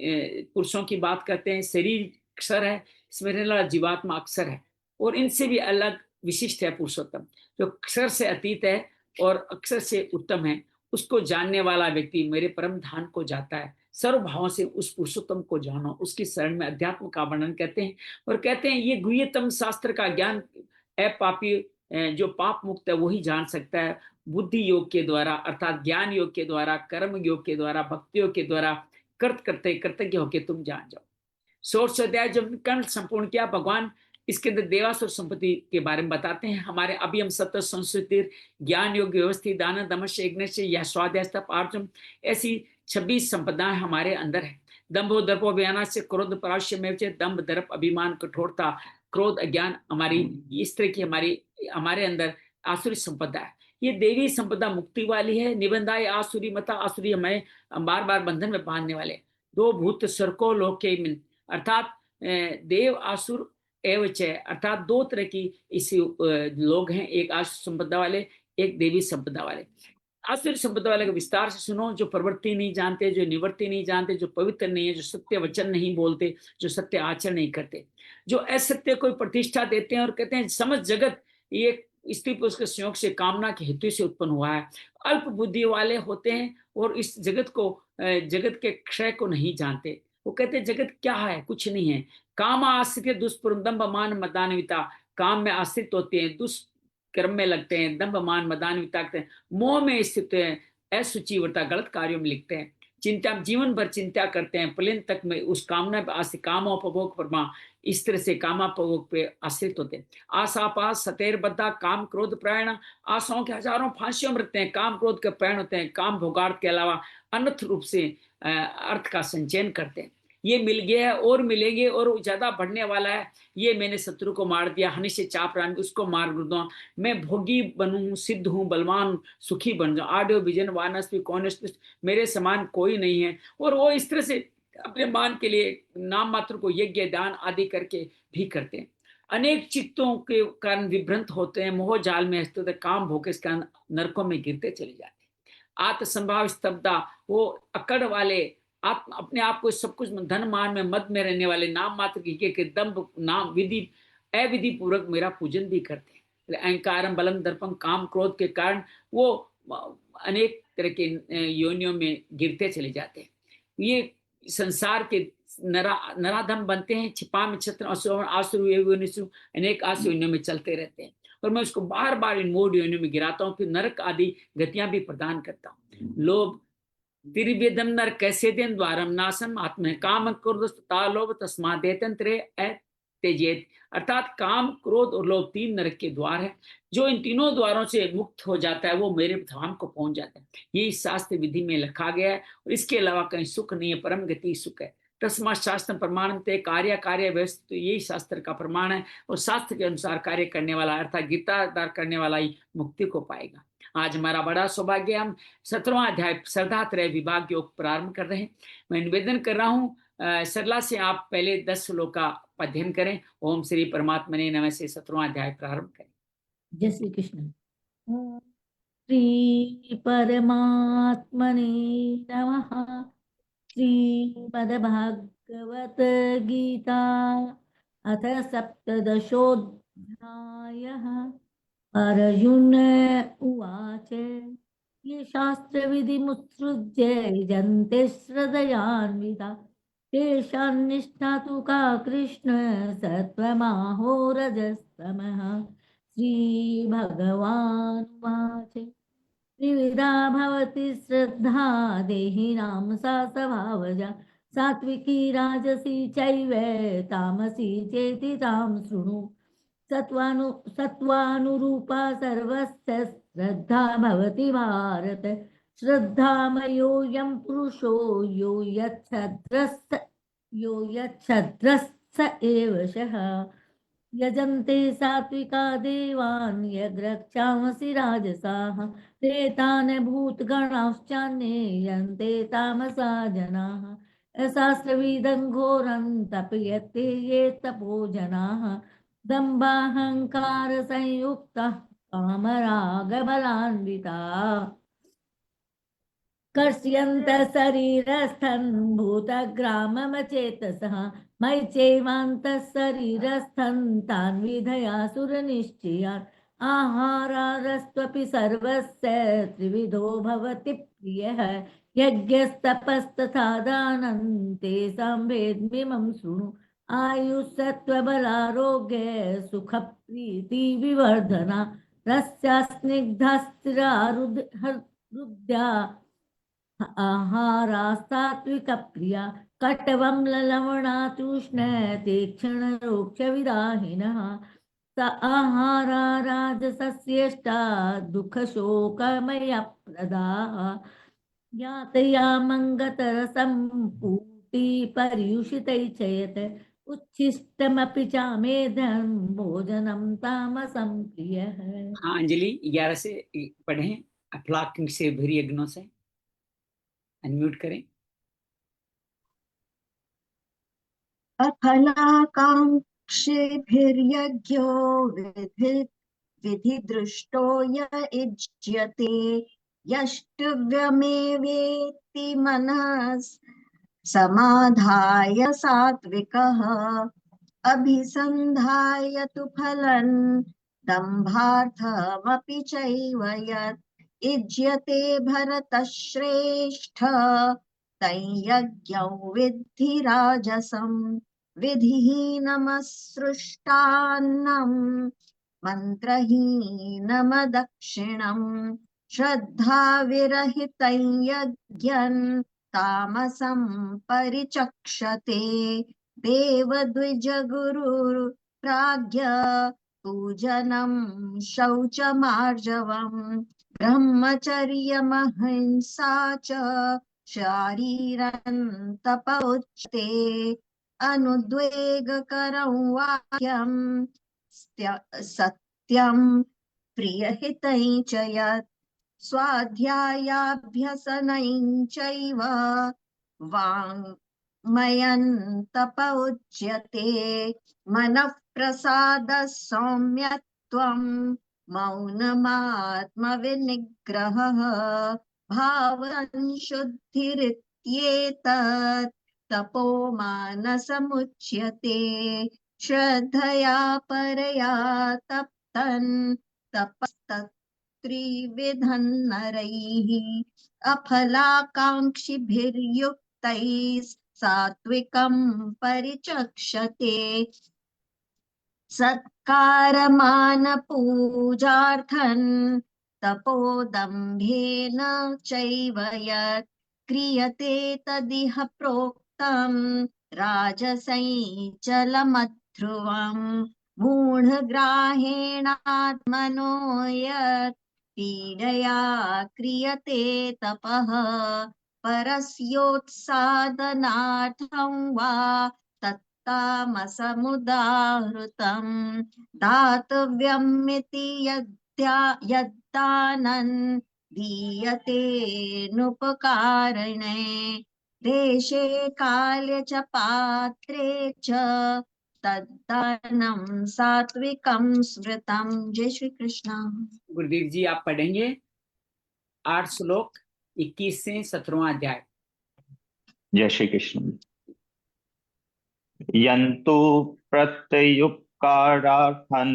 पुरुषों की बात करते हैं। शरीर अक्षर है, इसमें रहने वाला जीवात्मा अक्षर है, और इनसे भी अलग विशिष्ट है पुरुषोत्तम, जो अक्षर से अतीत है और अक्षर से उत्तम है। उसको जानने वाला व्यक्ति मेरे परम धाम को जाता है। सर्व भावों से उस पुरुषोत्तम को जानो, उसकी शरण में अध्यात्म का वर्णन कहते हैं। और कहते हैं ये गुह्यतम शास्त्र का ज्ञान पापी जो पाप मुक्त है वही जान सकता है। बुद्धि योग के द्वारा, अर्थात ज्ञान योग के द्वारा, कर्म योग के द्वारा, भक्ति योग के द्वारा करते कृतज्ञ होकर तुम जान जाओ। 16 अध्याय जब कर्ण संपूर्ण किया, भगवान इसके अंदर देवासुर संपत्ति के बारे में बताते हैं। हमारे अभी हम सत्य संस्कृति, ज्ञान योग, व्यवस्थित, दान, दमस्य, यज्ञ या स्वाध्याय, तप, आर्जन, ऐसी 26 संपदाएं हमारे अंदर है। दंभो दर्पो अभियान से क्रोध पराश्य में, दंभ दर्प अभिमान कठोरता क्रोध अज्ञान, हमारी इस तरह की हमारे अंदर आसुरी संपदा है। ये देवी संपदा मुक्ति वाली है। निबंधाय आसुरी मता, आसुरी हमें बार बार बंधन में बांधने वाले। 2 भूत सर्को लोके, अर्थात देव आसुर एवच, अर्थात 2 तरह की इस लोग हैं, एक आसुर संपदा वाले, एक देवी संपदा वाले। आसुरी संपदा वाले का विस्तार से सुनो। जो प्रवृत्ति नहीं जानते, जो निवृत्ति नहीं जानते, जो पवित्र नहीं है, जो सत्य वचन नहीं बोलते, जो सत्य आचरण नहीं करते, जो असत्य को प्रतिष्ठा देते हैं और कहते हैं समस्त जगत ये स्त्री पुरुष के संयोग से, कामना के हेतु से उत्पन्न हुआ है। अल्प बुद्धि वाले होते हैं और इस जगत के क्षय को नहीं जानते। वो कहते हैं जगत क्या है, कुछ नहीं है। काम आश्रित दुष्पुरदम्ब मान मदान्विता, काम में आश्रित होते हैं, कर्म में लगते हैं, दंभ मान मदान विताकते हैं, मोह में स्थित हैं, असुचिव्रता गलत कार्यों में लिखते हैं, चिंता जीवन भर चिंता करते हैं, पलिन तक में उस कामना पे आश्रित, कामोपभोग परमा, इस तरह से कामापभोग पे आश्रित होते हैं। आशापास सतेर बद्धा काम क्रोध प्रायण, आशाओं के हजारों फांसियों में रहते हैं, काम क्रोध के प्रायण होते हैं, काम भोगार्थ के अलावा अनर्थ रूप से अर्थ का संचयन करते हैं। ये मिल गया है और मिलेंगे और ज्यादा बढ़ने वाला है, ये मैंने शत्रु को मार दिया, हनि से चाप रान उसको मार दूंगा, मैं भोगी बनूं, सिद्ध हूं, बलवान सुखी बन जाऊं, आड्यो विजन वानस्पति कौनस्पति, मेरे समान कोई नहीं है। और वो इस तरह से अपने मान के लिए नाम मात्र को यज्ञ दान आदि करके भी करते हैं। अनेक चित्तों के कारण विभ्रंत होते हैं, मोह जाल में हंसते होते, काम भोग के कारण नरकों में गिरते चले जाते हैं। आत्मसंभाव स्तब्धता, वो अकड़ वाले, आत्म अपने आप को सब कुछ धन मान में मद में रहने वाले, नाम मात्र के दम्भ नाम विधि अविधि पूर्वक मेरा पूजन भी करते हैं। अहंकारम बलम दर्पम, काम क्रोध के कारण वो अनेक तरह के योनियों में गिरते चले जाते हैं। ये संसार के नराधम बनते हैं, छिपा में छत्र आसुर अनेक आसुर योनियों में चलते रहते हैं, और मैं उसको बार बार इन मूढ़ योनियों में गिराता हूँ, फिर नरक आदि गतियां भी प्रदान करता हूँ। लोभ तिर्वेदम नर कैसे दिन द्वारम नासम आत्म काम क्रोध लोभ तस्मा देतंत्रे तेजेत, अर्थात काम क्रोध और लोभ तीन नरक के द्वार है, जो इन तीनों द्वारों से मुक्त हो जाता है वो मेरे धाम को पहुंच जाता है। ये इस शास्त्र विधि में लिखा गया है, और इसके अलावा कहीं सुख नहीं है, परम गति सुख है। तस्मा शास्त्र प्रमाणते कार्य कार्य व्यवस्थित, तो यही शास्त्र का प्रमाण है, और शास्त्र के अनुसार कार्य करने वाला अर्थात गीतादार करने वाला ही मुक्ति को पाएगा। आज हमारा बड़ा सौभाग्य, हम 17वां अध्याय श्रद्धात्रय विभाग योग प्रारंभ कर रहे हैं। मैं निवेदन कर रहा हूँ सरला से आप पहले 10 श्लोक का अध्ययन करें। ओम श्री परमात्मा ने नमः से 17वां अध्याय प्रारंभ करें। जय श्री कृष्ण। श्री परमात्मने नमः। श्रीमद्भागवत गीता अथ सप्तदशोऽध्यायः। अर्जुन उवाच ये शास्त्रविधिमुत्सृज्य यजन्ते श्रद्धयान्विता तेषां निष्ठा तु का कृष्ण सत्त्वमाहो रजस्तमः। श्रीभगवानुवाच त्रिविधा भवति श्रद्धा देहिनां सा स्वभावजा सात्विकी राजसी चैव तामसी चेति तां शृणु। सत्त्वानुरूपा सर्वस्य श्रद्धा भवति भारत। श्रद्धामयोऽयं पुरुषो यो यच्छद्रस्य एव शः। यजन्ते सात्विका देवान् यज्ञरक्षांसि राजसाः प्रेतान् भूतगणांश्चान्ये यन्ते तामसा जनाः। शास्त्रविदं घोरं तपयते ये तपो जनाः दम्भाहंकार संयुक्तः कामरागबलान्विताः कर्ष्यन्तः शरीरस्थं भूतग्राममचेतसः मयि चैवान्तः शरीरस्थं तान् विधयासुरनिश्चयान्। आहारारस्त्वपि सर्वस्य त्रिविधो भवति प्रियः यज्ञस्तपस्तथा दानं तेषां भेदमिमं शृणु। आयुस्सत्त्वबलारोग्य सुखप्रीतिविवर्धना रस्या स्निग्धा स्थिरा हृद्या आहारा सात्विकप्रिया कटवं ललवणा तूष्ण तीक्ष्णरोक्षविदाहिनः। स आहारा राजसस्येष्टा दुःखशोकमयप्रदाः यातयामङ्गतरसं पूति पर्युषितैः उच्छिष्टमपि चामेधं भोजनं तामसं प्रियः। हाँ अंजलि 11 से पढ़ें, अफलाक से भरी यज्ञों से अनम्यूट करें। अफलाकांक्षिभिर्यज्ञो विधिदृष्टो य युज्यते यष्टव्यमेवेति मनः समाधाय सात्विकः। अभिसन्धाय तु फलं दम्भार्थमपि चैव यत् युज्यते भरतश्रेष्ठ तैयज्ञौ विद्धि राजसं। विधिहीनमसृष्टान्नं मन्त्रहीनमदक्षिणम् श्रद्धाविरहितं यज्ञन् तामसं परिचक्षते देवद्विजगुरुर्प्राज्ञ पूजनं शौचमार्जवम् ब्रह्मचर्यमहिंसा च शारीरं तप उच्यते अनुद्वेगकरं वाक्यं सत्यं प्रियहितं च यत् स्वाध्यायाभ्यसनं चैव वाङ्मयं तप उच्यते मनः प्रसादः सौम्यत्वं मौनमात्मविनिग्रहः भावसंशुद्धिरित्येतत् तपो मानसमुच्यते श्रद्धया परया तप्तन् तपस्तत्त्रिविधं नरैः अफलाकाङ्क्षिभिर्युक्तैः सात्विकं परिचक्षते सत्कारमानपूजार्थं तपोदम्भेन चैव यत् क्रियते तदिह प्रोक्तं राजसञ्चलमध्रुवम् मूढग्राहेणात्मनो यत् पीडया क्रियते तपः परस्योत्सादनार्थं वा तामसमुदाहृतम् दातव्यमिति यद्दानं दीयतेऽनुपकारणे देशे काले च पात्रे च तद्दानं सात्विकं स्मृतं। जय श्री कृष्ण। गुरुदेव जी आप पढ़ेंगे 8 श्लोक 21 से 17वां अध्याय। जय श्री कृष्ण। यन्तु प्रत्युपकारार्थं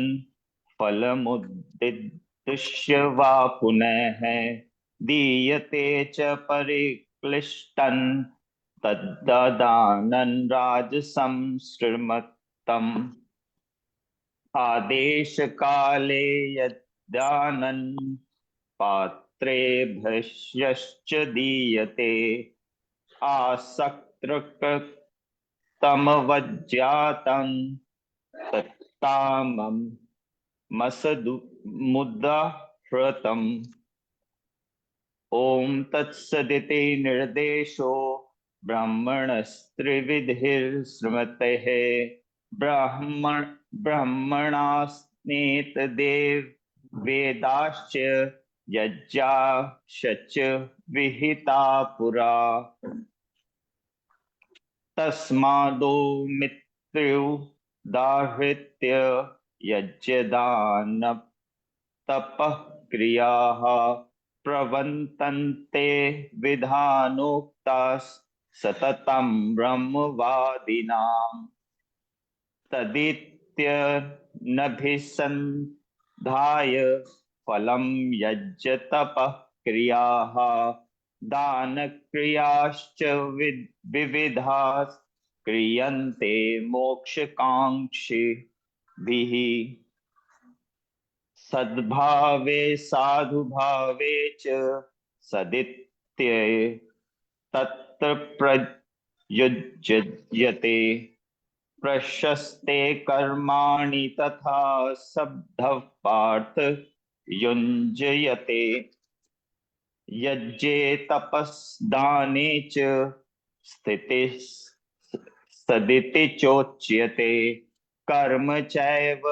फलमुद्दिश्य वा पुनः दीयते च परिक्लिष्टं तद्दानं राजसं श्रीमत्तम् आदेशकाले यद्दानं पात्रेभ्यश्च दीयते आसक्तमवज्जातं तत्तामं मुदाहृतम्। ओम तत्सदिति निर्देशो ब्राह्मणस्त्रिविधिर्स्मृतेः ब्राह्मणास्नेतदेव वेदाश्च यज्ञाश्च विहिता पुरा तस्मादो मित्रुदाहृत्य यज्ञदान तपः क्रियाः प्रवर्तन्ते विधानोक्ताः सततं ब्रह्मवादिनां तदित्यनभिसन्धाय फलं यज्ञतपः क्रियाः दानक्रियाश्च विविधाः क्रियन्ते मोक्षकाङ्क्षिभिः सद्भावे साधुभावे च सदित्य तत्र प्रयुज्यते प्रशस्ते कर्माणि तथा शब्दः पार्थ युञ्जयते यज्ञे तपस्दाने च स्थितिः सदिति चोच्यते कर्म चैव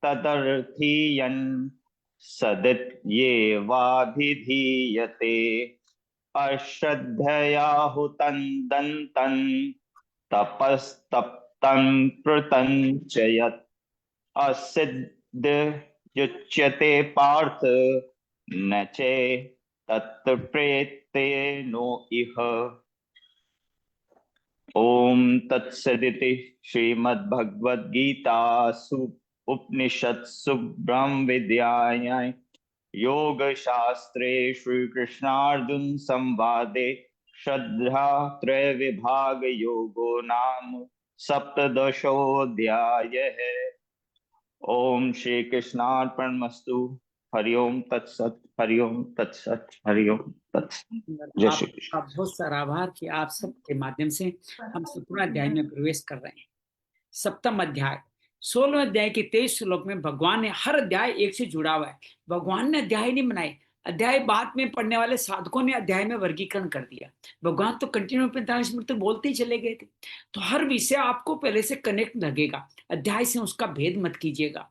तदर्थीयन् सदित्येवाभिधीयते अश्रद्धया हुतं दन्तं तपस्तप्तं कृतं च यत् असिद्ध्युच्यते पार्थ न चे तत्प्रेत्येनो इह। ओम तत्सदिति श्रीमद्भगवद्गीतासु उपनिषत्सु ब्रह्म विद्यायां योग शास्त्रे श्री कृष्णार्जुन संवादे श्रद्धा त्रय विभाग योगो नाम सप्तदशोऽध्यायः। ओम श्री कृष्णार्पणमस्तु। हरि ओम तत्सत, हरि ओम तत्सत, हरि ओम तत्सत। जय श्री कृष्ण। आपका बहुत सारा आभार कि आप सबके माध्यम से हम 17वें अध्याय में प्रवेश कर रहे हैं। 7वां अध्याय 16वें अध्याय के 23 श्लोक में भगवान ने हर अध्याय एक से जुड़ा हुआ है। भगवान ने अध्याय नहीं बनाए, अध्याय बाद में पढ़ने वाले साधकों ने अध्याय में वर्गीकरण कर दिया। भगवान तो कंटिन्यू 45 मिनट तक बोलते ही चले गए थे। तो हर विषय आपको पहले से कनेक्ट लगेगा, अध्याय से उसका भेद मत कीजिएगा।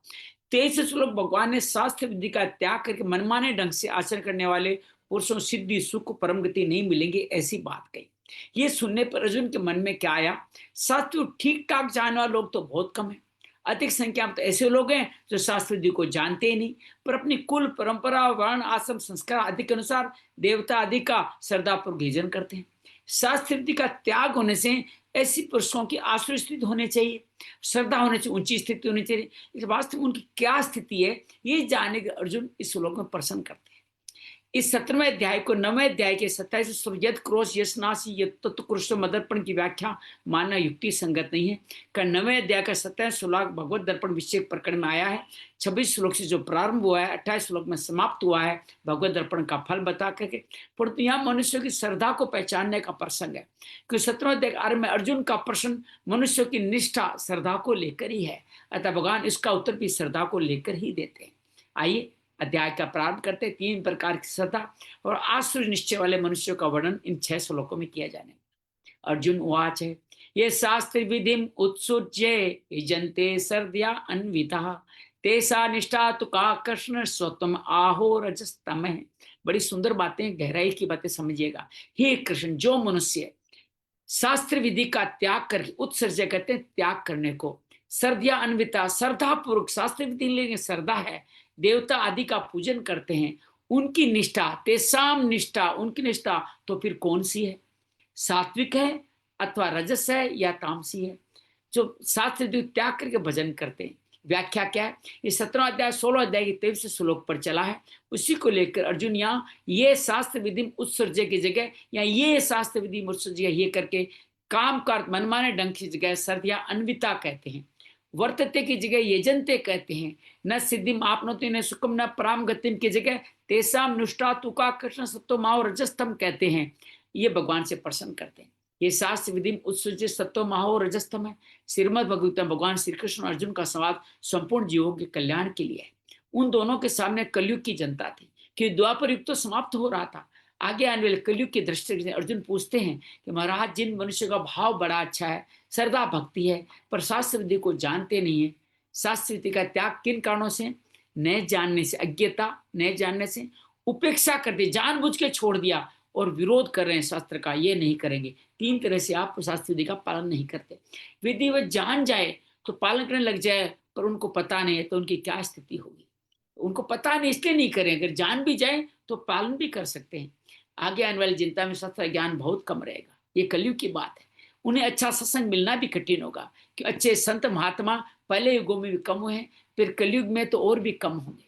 23 श्लोक भगवान ने शास्त्र विधि का त्याग करके मनमाने ढंग से आचरण करने वाले पुरुषों सिद्धि सुख परम गति नहीं मिलेंगे, ऐसी बात कही। ये सुनने पर अर्जुन के मन में क्या आया, शास्त्र ठीक ठाक जानने वाले लोग तो बहुत कम है। अधिक संख्या में तो ऐसे लोग हैं जो शास्त्र विधि को जानते ही नहीं, पर अपनी कुल परंपरा वर्ण आश्रम संस्कार आदि के अनुसार देवता आदि का श्रद्धापूर्वक भजन करते हैं। शास्त्र विधि का त्याग होने से ऐसी पुरुषों की आश्रय स्थिति होनी चाहिए, श्रद्धा होनी चाहिए, ऊंची स्थिति होनी चाहिए। वास्तव में उनकी क्या स्थिति है ये जानने के अर्जुन इस श्लोक में प्रश्न करते हैं। इस 17वें अध्याय को 9वें अध्याय के 27 यद क्रोश यश नासी यद तत्कृष्ण मदर्पण की व्याख्या मानना युक्ति संगत नहीं है। का 9वें अध्याय का 27 श्लोक भगवत दर्पण विषय प्रकरण में आया है। 26 श्लोक से जो प्रारंभ हुआ है 28 श्लोक में समाप्त हुआ है भगवत दर्पण का फल बता करके। परंतु यहाँ मनुष्य की श्रद्धा को पहचानने का प्रसंग है, क्योंकि 17वें अध्याय आरंभ में अर्जुन का प्रश्न मनुष्य की निष्ठा श्रद्धा को लेकर ही है, अतः भगवान इसका उत्तर भी श्रद्धा को लेकर ही देते हैं। आइए अध्याय का प्रारंभ करते। 3 प्रकार की श्रद्धा और आश्रय निश्चय वाले मनुष्यों का वर्णन इन 6 श्लोकों में किया जाने। अर्जुन उवाच है ये शास्त्र विधिम उत्सुज्य यजन्ते सर्द्या अन्विता तेसा निष्ठा तुका कृष्ण स्वतम आहो रजस्तम है। बड़ी सुंदर बातें, गहराई की बातें समझिएगा। हे कृष्ण, जो मनुष्य शास्त्र विधि का त्याग करके, उत्सर्जय कहते हैं त्याग करने को, सर्द्या अन्विता श्रद्धा पूर्वक शास्त्र विधि लेने श्रद्धा है, देवता आदि का पूजन करते हैं, उनकी निष्ठा तेसाम निष्ठा, उनकी निष्ठा तो फिर कौन सी है, सात्विक है अथवा रजस है या तामसी है। जो शास्त्र त्याग करके भजन करते हैं, व्याख्या क्या है, ये 17वां अध्याय 16 अध्याय के 23 श्लोक पर चला है। उसी को लेकर अर्जुन यहाँ ये शास्त्र विधि उत्सर्जय की जगह या ये शास्त्र विधि उत्सर्जय ये करके काम का मनमाने ढंग की जगह सर्दिया अन्विता कहते हैं, वर्तते की जगह यजन्ते कहते हैं, न सिद्धिम आपनोति न सुखम न पराम गतिम की जगह तेसाम नुष्टा तुका कृष्ण सत्तो माओ रजस्तम कहते हैं। ये भगवान से प्रसन्न करते हैं। ये शास्त्र विधि उत्सर्जित सत्तो माहो रजस्तम है। श्रीमद भगवत में भगवान श्री कृष्ण और अर्जुन का संवाद संपूर्ण जीवों के कल्याण के लिए है। उन दोनों के सामने कलयुग की जनता थी कि द्वापर युग तो समाप्त हो रहा था, आगे आने वाले कलयुग की दृष्टि से अर्जुन पूछते हैं कि महाराज, जिन मनुष्य का भाव बड़ा अच्छा है, श्रद्धा भक्ति है, पर शास्त्र विधि को जानते नहीं है, शास्त्र विधि का त्याग किन कारणों से, न जानने से, अज्ञता, न जानने से, उपेक्षा कर दी, जानबूझ के छोड़ दिया और विरोध कर रहे हैं शास्त्र का, ये नहीं करेंगे। 3 तरह से आप शास्त्र विधि का पालन नहीं करते। विधि वह जान जाए तो पालन करने लग जाए, पर उनको पता नहीं है तो उनकी क्या स्थिति होगी। उनको पता नहीं इसलिए नहीं करें, अगर जान भी जाए तो पालन भी कर सकते हैं। आगे आने वाली जनता में शास्त्र ज्ञान बहुत कम रहेगा, ये कलयुग की बात है। उन्हें अच्छा सत्संग मिलना भी कठिन होगा कि अच्छे संत महात्मा पहले युगों में भी कम हुए, फिर कलयुग में तो और भी कम होंगे।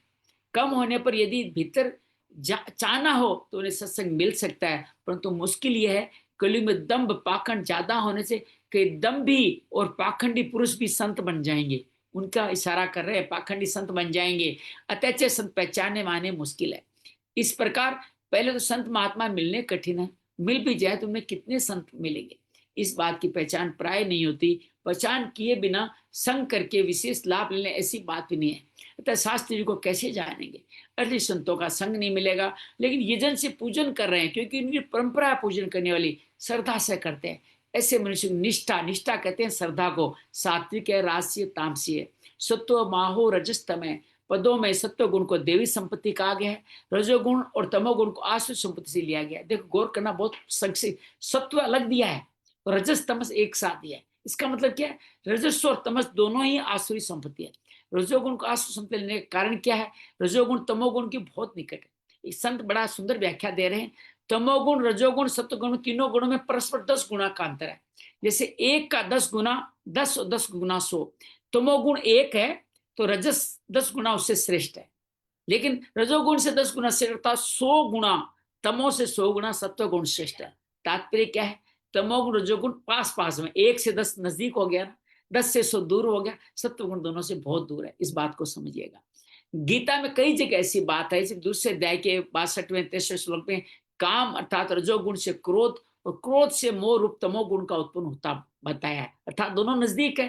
कम होने पर यदि भीतर चाहना हो तो उन्हें सत्संग मिल सकता है, परंतु मुश्किल यह है कलयुग में दंभ पाखंड ज्यादा होने से कई दंभी और पाखंडी पुरुष भी संत बन जाएंगे। उनका इशारा कर रहे हैं, पाखंडी संत बन जाएंगे, अत्यचे संत पहचानने माने मुश्किल है। इस प्रकार पहले तो संत महात्मा मिलने कठिन है, मिल भी जाए तो उनमें कितने संत मिलेंगे, इस बात की पहचान प्राय नहीं होती। पहचान किए बिना संग करके विशेष लाभ लेने ऐसी बात भी नहीं है। अतः शास्त्री जी को कैसे जानेंगे, अर्ली संतों का संग नहीं मिलेगा। लेकिन यजन से पूजन कर रहे हैं क्योंकि उनकी परंपरा पूजन करने वाली श्रद्धा से करते हैं। ऐसे मनुष्य निष्ठा, निष्ठा कहते हैं श्रद्धा को, सात्विक है, राजसी, तामसी है। सत्व माहो रजस्तम है, पदों में सत्व गुण को देवी संपत्ति कहा गया है, रजोगुण और तमोगुण को आसुरी संपत्ति से लिया गया है। देखो गौर करना बहुत संक्षिप्त, सत्व अलग दिया है, रजस तमस एक साथ दिया है। इसका मतलब क्या है, रजस और तमस दोनों ही आसुरी संपत्ति है। रजोगुण को आसुरी संपत्ति लेने का कारण क्या है, रजोगुण तमोगुण की बहुत निकट है। इस संत बड़ा सुंदर व्याख्या दे रहे हैं, तमोगुण रजोगुण सत्वगुण तीनों गुणों में परस्पर 10 गुना का अंतर है। जैसे 1 का 10 गुना 10 और 10 गुना 100, तमोगुण 1 है तो रजस 10 गुना उससे श्रेष्ठ है, लेकिन रजोगुण से 10 गुना श्रेष्ठ, 100 गुना तमो से 100 गुना सत्वगुण श्रेष्ठ है। तात्पर्य क्या है, तमोगुण रजोगुण पास पास में, 1 से 10 नजदीक हो गया ना, 10 से 100 दूर हो गया, सत्व गुण दोनों से बहुत दूर है। इस बात को समझिएगा। गीता में कई जगह ऐसी बात है, दूसरे अध्याय के 62वें 63वें श्लोक में काम अर्थात रजोगुण से क्रोध और क्रोध से मोह रूप तमोगुण का उत्पन्न होता बताया है, अर्थात दोनों नजदीक है।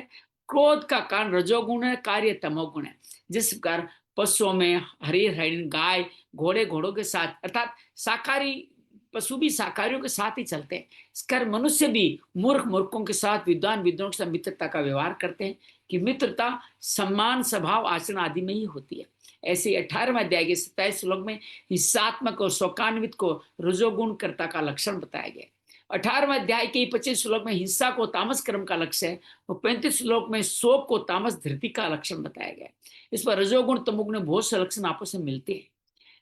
क्रोध का कारण रजोगुण है, कार्य तमोगुण है। जिस प्रकार पशुओं में हरिण हरिण, गाय घोड़े घोड़ों के साथ, अर्थात शाकाहारी पशु भी शाकाहारियों के साथ ही चलते हैं। इस कारण मनुष्य भी मूर्ख मूर्खों के साथ, विद्वान विद्वानों के साथ मित्रता का व्यवहार करते हैं कि मित्रता सम्मान स्वभाव आचरण आदि में ही होती है। ऐसे 18वें अध्याय के 27 श्लोक में हिंसात्मक और शोकान्वित को रजोगुण कर्ता का लक्षण बताया गया। 18वें अध्याय के 25 श्लोक में हिंसा को तामस कर्म का लक्ष्य है और 35 श्लोक में शोक को तामस धृति का लक्षण बताया गया। इस पर रजोगुण तमोगुण बहुत से लक्षण आपस में मिलते हैं।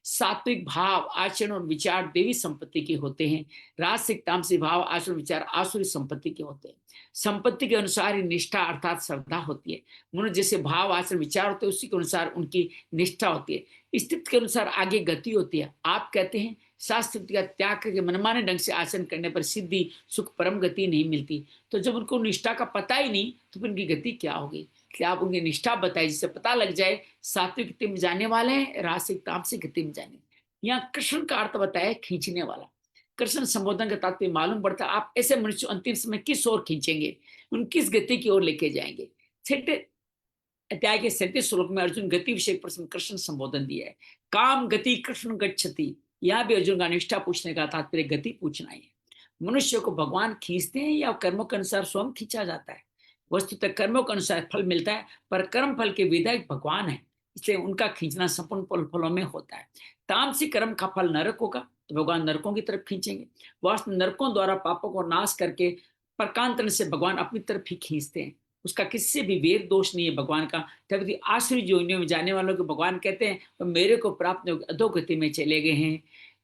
सात्विक भाव आचरण और विचार देवी संपत्ति के होते हैं। राजसिक तामसिक भाव आचरण विचार आसुरी संपत्ति के होते हैं। संपत्ति के अनुसार ही निष्ठा अर्थात श्रद्धा होती है। मनुष्य जैसे भाव आचरण विचार होते हैं, उसी के अनुसार उनकी निष्ठा होती है। स्थिति के अनुसार आगे गति होती है। आप कहते हैं शास्त्र का त्याग करके मनमाने ढंग से आचरण करने पर सिद्धि सुख परम गति नहीं मिलती, तो जब उनको निष्ठा का पता ही नहीं तो फिर उनकी गति क्या होगी? क्या आप उनकी निष्ठा बताए जिससे पता लग जाए सात्विक गति में जाने वाले हैं, राजसिक तामसिक गति में जाने। यहाँ कृष्ण का अर्थ बताया खींचने वाला। कृष्ण संबोधन का तात्पर्य मालूम पड़ता है आप ऐसे मनुष्य अंतिम समय किस ओर खींचेंगे, उन किस गति की ओर लेके जाएंगे। छठे अध्याय के 37 श्लोक में अर्जुन गति विषय प्रश्न कृष्ण संबोधन दिया है। काम गति कृष्ण गच्छति। यहाँ भी अर्जुन का निष्ठा पूछने का तात्पर्य गति पूछना है। मनुष्य को भगवान खींचते हैं या कर्मों के अनुसार स्वयं खींचा जाता है? वस्तुतः कर्मों के अनुसार फल मिलता है, पर कर्म फल के विधायक भगवान है, इसलिए उनका खींचना संपूर्ण फलों में होता है। तामसिक कर्म का फल नरक होगा तो भगवान नरकों की तरफ खींचेंगे। वास्तव नरकों द्वारा पापों को नाश करके प्रकांतरण से भगवान अपनी तरफ ही खींचते हैं। उसका किससे भी वेर दोष नहीं है भगवान का। तभी आसुरी योनियों में जाने वालों को भगवान कहते हैं तो मेरे को प्राप्त अधोगति में चले गए हैं,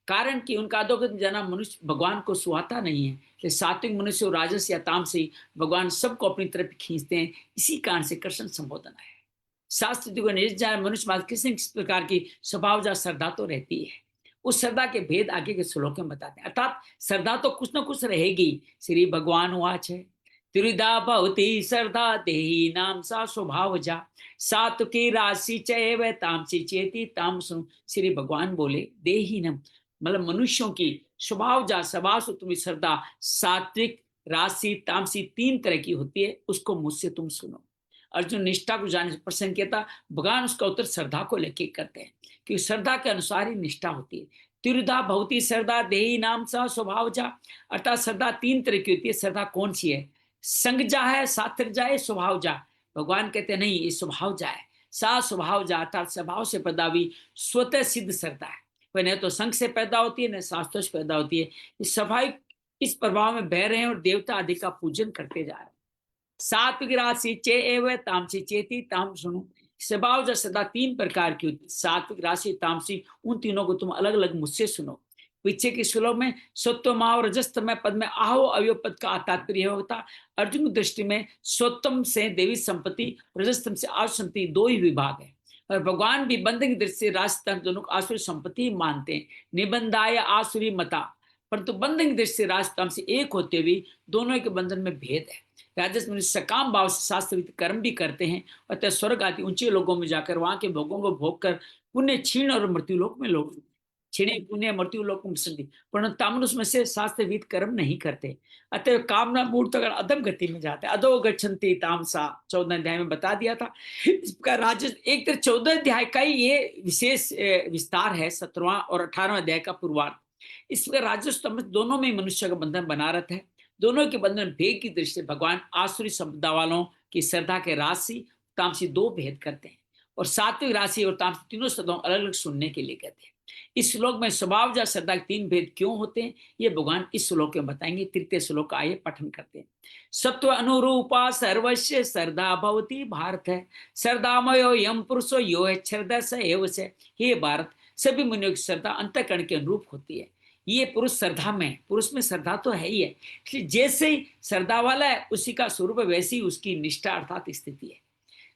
कारण कि उनका अधोगति में जाना मनुष्य भगवान को सुहाता नहीं है। सात्विक मनुष्य राजस या तामसी भगवान सबको अपनी तरफ खींचते हैं। इसी कारण से कृष्ण संबोधन है। शास्त्र को निर्जान मनुष्य मात्र किसी प्रकार की स्वभावजा श्रद्धा तो रहती है। उस श्रद्धा के भेद आगे के श्लोक में बताते हैं, अर्थात श्रद्धा तो कुछ न कुछ रहेगी। श्री भगवान वाच है त्रिधा भवती श्रद्धा देही नाम सा स्वभावजा सात्विकी राशि चैव तामसी चेती तामसु। श्री भगवान बोले देही नम मतलब मनुष्यों की स्वभावजा स्वभाव से तुम्हें श्रद्धा सात्विक राशि तामसी 3 तरह की होती है, उसको मुझसे तुम सुनो। अर्जुन निष्ठा को जानने से प्रश्न किया था, भगवान उसका उत्तर श्रद्धा को लेके करते हैं क्योंकि श्रद्धा के अनुसार ही निष्ठा होती है। त्रिधा भवती श्रद्धा देही नाम सा स्वभावजा, अर्थात श्रद्धा 3 तरह की होती है। श्रद्धा कौन सी है? संगजा है, सात्विकजा है, स्वभावजा। भगवान कहते हैं नहीं, ये स्वभावजा है। सा स्वभावजा अर्थात स्वभाव से पैदा हुई स्वतः सिद्ध श्रद्धा है। वह न तो संघ से पैदा होती है न शास्त्रों से पैदा होती है। इस सफाई इस प्रभाव में बह रहे हैं और देवता आदि का पूजन करते जा रहे हैं। सात्विक राशि चे एव तामसी चेती ताम सुनो। स्वभाव जो सदा 3 प्रकार की होती है, सात्विक राशि तामसी, उन तीनों को तुम अलग अलग मुझसे सुनो। पीछे के श्लोक में सत्वम और रजस्तम पद में आहो अवयव पद का तात्पर्य होता। अर्जुन की दृष्टि में सत्वम से देवी संपत्ति, रजस्तम से आसुरी 2 ही विभाग है। और भगवान भी बंधन की दृष्टि से राजस्थान दोनों को आसुरी संपत्ति मानते हैं। निबंधाय आसुरी मता, परंतु बंधन की दृष्टि से राजस्थान से एक होते हुए दोनों के बंधन में भेद है। राजस्व में सकाम भाव से शास्त्र कर्म भी करते हैं अतः स्वर्ग आदि ऊंचे लोगों में जाकर वहां के भोगों को भोग कर पुण्य क्षीण और मृत्यु लोक में लोग क्षीण पुण्य मृत्यु लोक में संधि, परंतु तामनुष में से शास्त्रविद कर्म नहीं करते, अतः कामना मूर्त अगर अधम गति में जाते हैं। अधो गच्छन्ति तामसा 14 अध्याय में बता दिया था। इस प्रकार राजस्व एक तरह 14 अध्याय का ही ये विशेष विस्तार है, 17वां और 18वां अध्याय का पूर्वार्ध। इस प्रकार राजस्व दोनों में मनुष्य का बंधन बना रहता है। दोनों के बंधन भेद की दृष्टि से भगवान आसुरी संपदा वालों की श्रद्धा के राशि तामसी 2 भेद करते हैं और सात्विक राशि और तामसी तीनों श्रद्धाओं अलग अलग सुनने के लिए कहते हैं। इस श्लोक में स्वभाव या श्रद्धा के 3 भेद क्यों होते हैं ये भगवान इस श्लोक में बताएंगे। 3 श्लोक का आइए पठन करते हैं। सत्व अनुरूपा सर्वस्य श्रद्धा भवती भारत है श्रद्धामयो यम पुरुषो यो है श्रद्धा स एव से। हे भारत, सभी मुनियों की श्रद्धा अंतःकरण के अनुरूप होती है। ये पुरुष श्रद्धा में, पुरुष में श्रद्धा तो है ही है, इसलिए जैसे ही श्रद्धा वाला है उसी का स्वरूप वैसी उसकी निष्ठा अर्थात स्थिति है।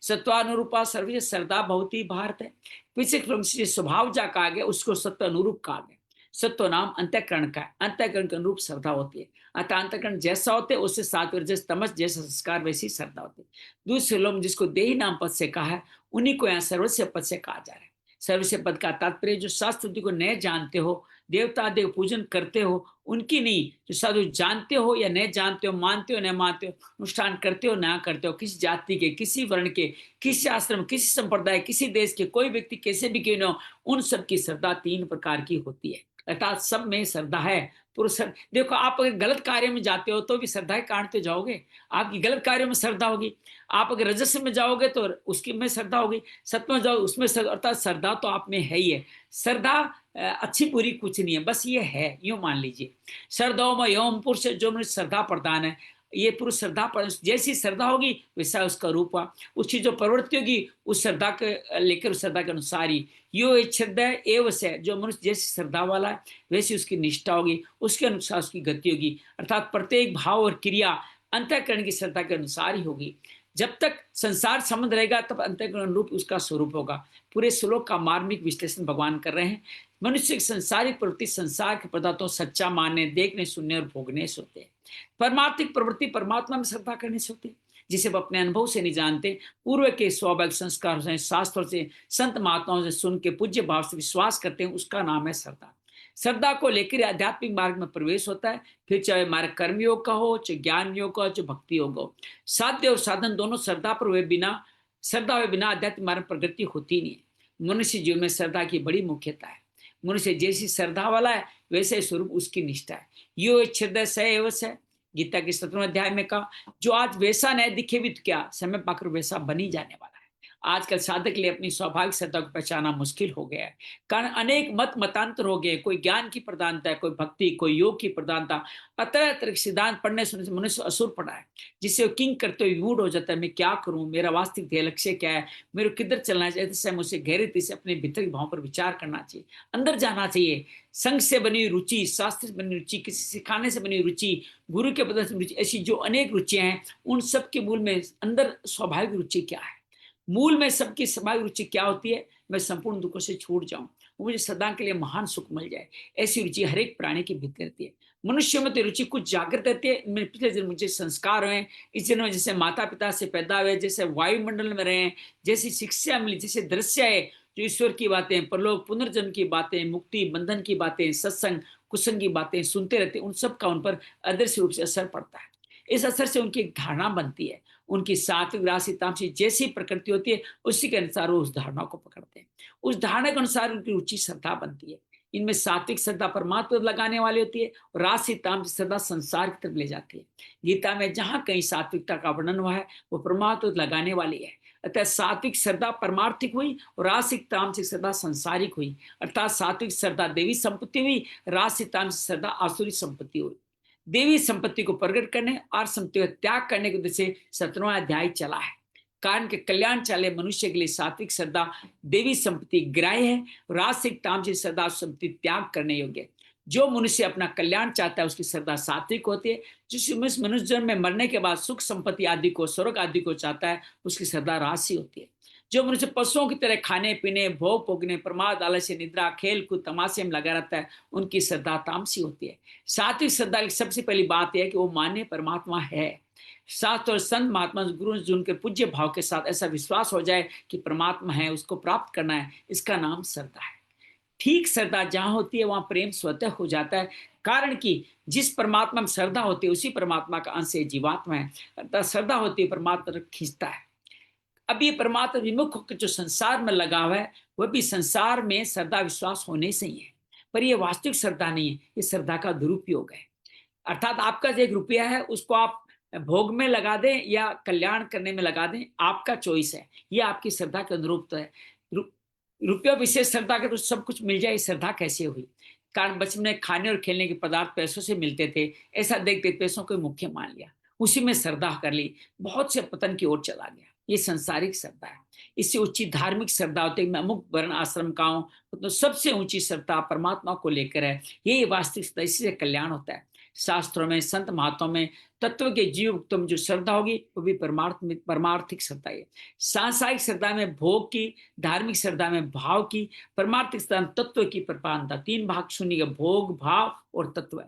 सत्वानुरूपा सर्व श्रद्धा भवती भारत है। पीछे स्वभाव जा कहा गया उसको सत्व अनुरूप कहा गया। सत्व नाम अंतःकरण का है, अंतःकरण के अनुरूप श्रद्धा होती है। अतः अंतःकरण जैसा होते है उससे सात्विक रजस तमस जैसा संस्कार वैसी श्रद्धा होती है। दूसरे लोग जिसको देही नाम पद से कहा है उन्हीं को यहाँ सर्वस्व पद से कहा जा रहा है। सर्वस्व पद का तात्पर्य जो शास्त्र को नए जानते हो, देवता आदि को पूजन करते हो उनकी नहीं, जो साधु जानते हो या नहीं जानते हो, मानते हो नहीं मानते हो, अनुष्ठान करते हो ना करते हो, किसी जाति के, किसी वर्ण के, किसी आश्रम, किसी संप्रदाय, किसी देश के, कोई व्यक्ति कैसे भी क्यों न हो, उन सब की श्रद्धा 3 प्रकार की होती है। अर्थात सब में श्रद्धा है। पुरुष देखो, आप अगर गलत कार्य में जाते हो तो भी श्रद्धा के कारण तो जाओगे, आपकी गलत कार्यों में श्रद्धा होगी। आप अगर रजस में जाओगे तो उसकी में श्रद्धा होगी, सत्व में जाओ उसमें श्रद्धा, अर्थात श्रद्धा तो आप में है ही है। श्रद्धा अच्छी बुरी कुछ नहीं है, बस ये है, यूं मान लीजिए। श्रद्धोम यौम पुरुष, जो मुझे श्रद्धा प्रदान है, ये पुरुष श्रद्धा पर जैसी श्रद्धा होगी वैसा उसका रूप हुआ, उसकी जो प्रवृत्ति होगी उस श्रद्धा के लेकर, उस श्रद्धा के अनुसार ही। यो श्रद्धा एवं से, जो मनुष्य जैसी श्रद्धा वाला है वैसी उसकी निष्ठा होगी, उसके अनुसार उसकी गति होगी। अर्थात प्रत्येक भाव और क्रिया अंतःकरण की श्रद्धा के अनुसार ही होगी। जब तक संसार संबंध रहेगा तब अंतःकरण रूप उसका स्वरूप होगा। पूरे श्लोक का मार्मिक विश्लेषण भगवान कर रहे हैं। मनुष्य की संसारिक प्रवृत्ति संसार के पदार्थों सच्चा मानने, देखने, सुनने और भोगने से होते हैं। परमात्मिक प्रवृत्ति परमात्मा में श्रद्धा करने से होती है, जिसे वो अपने अनुभव से नहीं जानते। पूर्व के स्वाभाविक संस्कारों से, शास्त्रों से, संत महात्माओं से सुन के पूज्य भाव से विश्वास करते हैं, उसका नाम है श्रद्धा। श्रद्धा को लेकर आध्यात्मिक मार्ग में प्रवेश होता है, फिर चाहे मार्ग कर्म योग का हो, चाहे ज्ञान योग का हो, चाहे भक्ति योग हो। साध्य और साधन दोनों श्रद्धा पर हुए बिना, श्रद्धा हुए बिना आध्यात्मिक मार्ग प्रगति होती नहीं है। मनुष्य जीवन में श्रद्धा की बड़ी मुख्यता है। मनुष्य जैसी श्रद्धा वाला है वैसे स्वरूप उसकी निष्ठा है। यो श्रद्धा स एव से, गीता के 17वें अध्याय में कहा, जो आज वैसा न दिखे भी तो क्या, समय पाकर वैसा बनी जाने वाला है। आजकल साधक के लिए अपनी स्वाभाविक श्रद्धा को पहचाना मुश्किल हो गया है, कारण अनेक मत मतांतर हो गए। कोई ज्ञान की प्रधानता है, कोई भक्ति, कोई योग की प्रधानता। तरह तरह के सिद्धांत पढ़ने सुनने से मनुष्य असुर पड़ा है, जिससे वो किंग करते हुए मूड हो जाता है, मैं क्या करूं, मेरा वास्तविक ध्येय लक्ष्य क्या है, मेरे को किधर चलना चाहिए। ऐसे मुझे गहरे से अपने भीतर के भाव पर विचार करना चाहिए, अंदर जाना चाहिए। संघ से बनी रुचि, शास्त्र से बनी रुचि, किसी सिखाने से बनी रुचि, गुरु के पद से रुचि, ऐसी जो अनेक रुचियां हैं, उन सब के मूल में अंदर स्वाभाविक रुचि क्या है। मूल में सबकी स्वाभाविक रुचि क्या होती है, मैं संपूर्ण दुखों से छूट जाऊं, मुझे सदा के लिए महान सुख मिल जाए। ऐसी रुचि हर एक प्राणी के भीतर रहती है। मनुष्य में तो रुचि कुछ जागृत रहती है, इनमें पिछले जन्म मुझे संस्कार हुए, इस जन्म में जैसे माता पिता से पैदा हुए, जैसे वायुमंडल में रहे, जैसी शिक्षा मिली, जैसे दृश्य है, जो ईश्वर की बातें, परलोक, पुनर्जन्म की बातें, मुक्ति, बंधन की बातें, सत्संग, कुसंग की बातें सुनते रहते हैं, उन सब का उन पर अदृश्य रूप से असर पड़ता है। इस असर से उनकी एक धारणा बनती है। उनकी सात्विक, राजसिक, तामसिक जैसी प्रकृति होती है उसी के अनुसार वो उस धारणा को पकड़ते हैं। उस धारणा के अनुसार उनकी रुचि श्रद्धा बनती है। इनमें सात्विक श्रद्धा परमात्मा लगाने वाली होती है और राजसिक, तामसिक श्रद्धा संसार की तरफ ले जाती है। गीता में जहाँ कहीं सात्विकता का वर्णन हुआ है वो परमात्मा लगाने वाली है। अतः सात्विक श्रद्धा परमार्थिक हुई और राजसिक, तामसिक श्रद्धा संसारिक हुई। अर्थात सात्विक श्रद्धा देवी संपत्ति हुई, राजसिक, तामसिक श्रद्धा आसुरी संपत्ति हुई। देवी संपत्ति को प्रकट करने और संपत्ति का त्याग करने के उद्देश्य से 17वां अध्याय चला है। कारण के कल्याण चाले मनुष्य के लिए सात्विक श्रद्धा देवी संपत्ति ग्राह्य है, राजसिक, तामसिक श्रद्धा संपत्ति त्याग करने योग्य है। जो मनुष्य अपना कल्याण चाहता है उसकी श्रद्धा सात्विक होती है। जिस मनुष्य जन्म में मरने के बाद सुख संपत्ति आदि को, स्वर्ग आदि को चाहता है उसकी श्रद्धा राजसी होती है। जो मनुष्य पशुओं की तरह खाने पीने, भोग भोगने, प्रमाद, आलस्य, निद्रा, खेल कूद, तमाशे में लगा रहता है, उनकी श्रद्धा तामसी होती है। सात्विक श्रद्धा की सबसे पहली बात यह है कि वो माने परमात्मा है। शास्त्र और संत महात्मा गुरु जिनके पूज्य भाव के साथ ऐसा विश्वास हो जाए कि परमात्मा है, उसको प्राप्त करना है, इसका नाम श्रद्धा है। ठीक श्रद्धा जहाँ होती है वहाँ प्रेम स्वतः हो जाता है। कारण कि जिस परमात्मा में श्रद्धा होती है उसी परमात्मा का अंश जीवात्मा है। अर्थात श्रद्धा होती है परमात्मा तक खींचता है। अब ये परमात्मा विमुख होकर जो संसार में लगा हुआ है वह भी संसार में श्रद्धा विश्वास होने से ही है, पर यह वास्तविक श्रद्धा नहीं है, ये श्रद्धा का दुरुपयोग है। अर्थात आपका जो 1 रुपया है उसको आप भोग में लगा दें या कल्याण करने में लगा दें, आपका चॉइस है, ये आपकी श्रद्धा के अनुरूप है। रुपया विशेष श्रद्धा के तो सब कुछ मिल जाए, श्रद्धा कैसे हुई। कारण बचपन में खाने और खेलने के पदार्थ पैसों से मिलते थे, ऐसा देखते पैसों को मुख्य मान लिया, उसी में श्रद्धा कर ली, बहुत से पतन की ओर चला गया। ये संसारिक श्रद्धा है। इससे ऊंची धार्मिक श्रद्धा होती है। मैं अमुक वर्ण आश्रम का हूँ, तो सबसे ऊंची श्रद्धा परमात्मा को लेकर है, यही वास्तविक श्रद्धा, इसी से कल्याण होता है। शास्त्रों में, संत महात्माओं में तत्व के जीव भक्तों में जो श्रद्धा होगी वो भी परमार्थिक श्रद्धा है। सांसारिक श्रद्धा में भोग की, धार्मिक श्रद्धा में भाव की, परमार्थिक श्रद्धा में तत्व की प्रधानता। 3 भाग सुनिएगा, भोग, भाव और तत्व।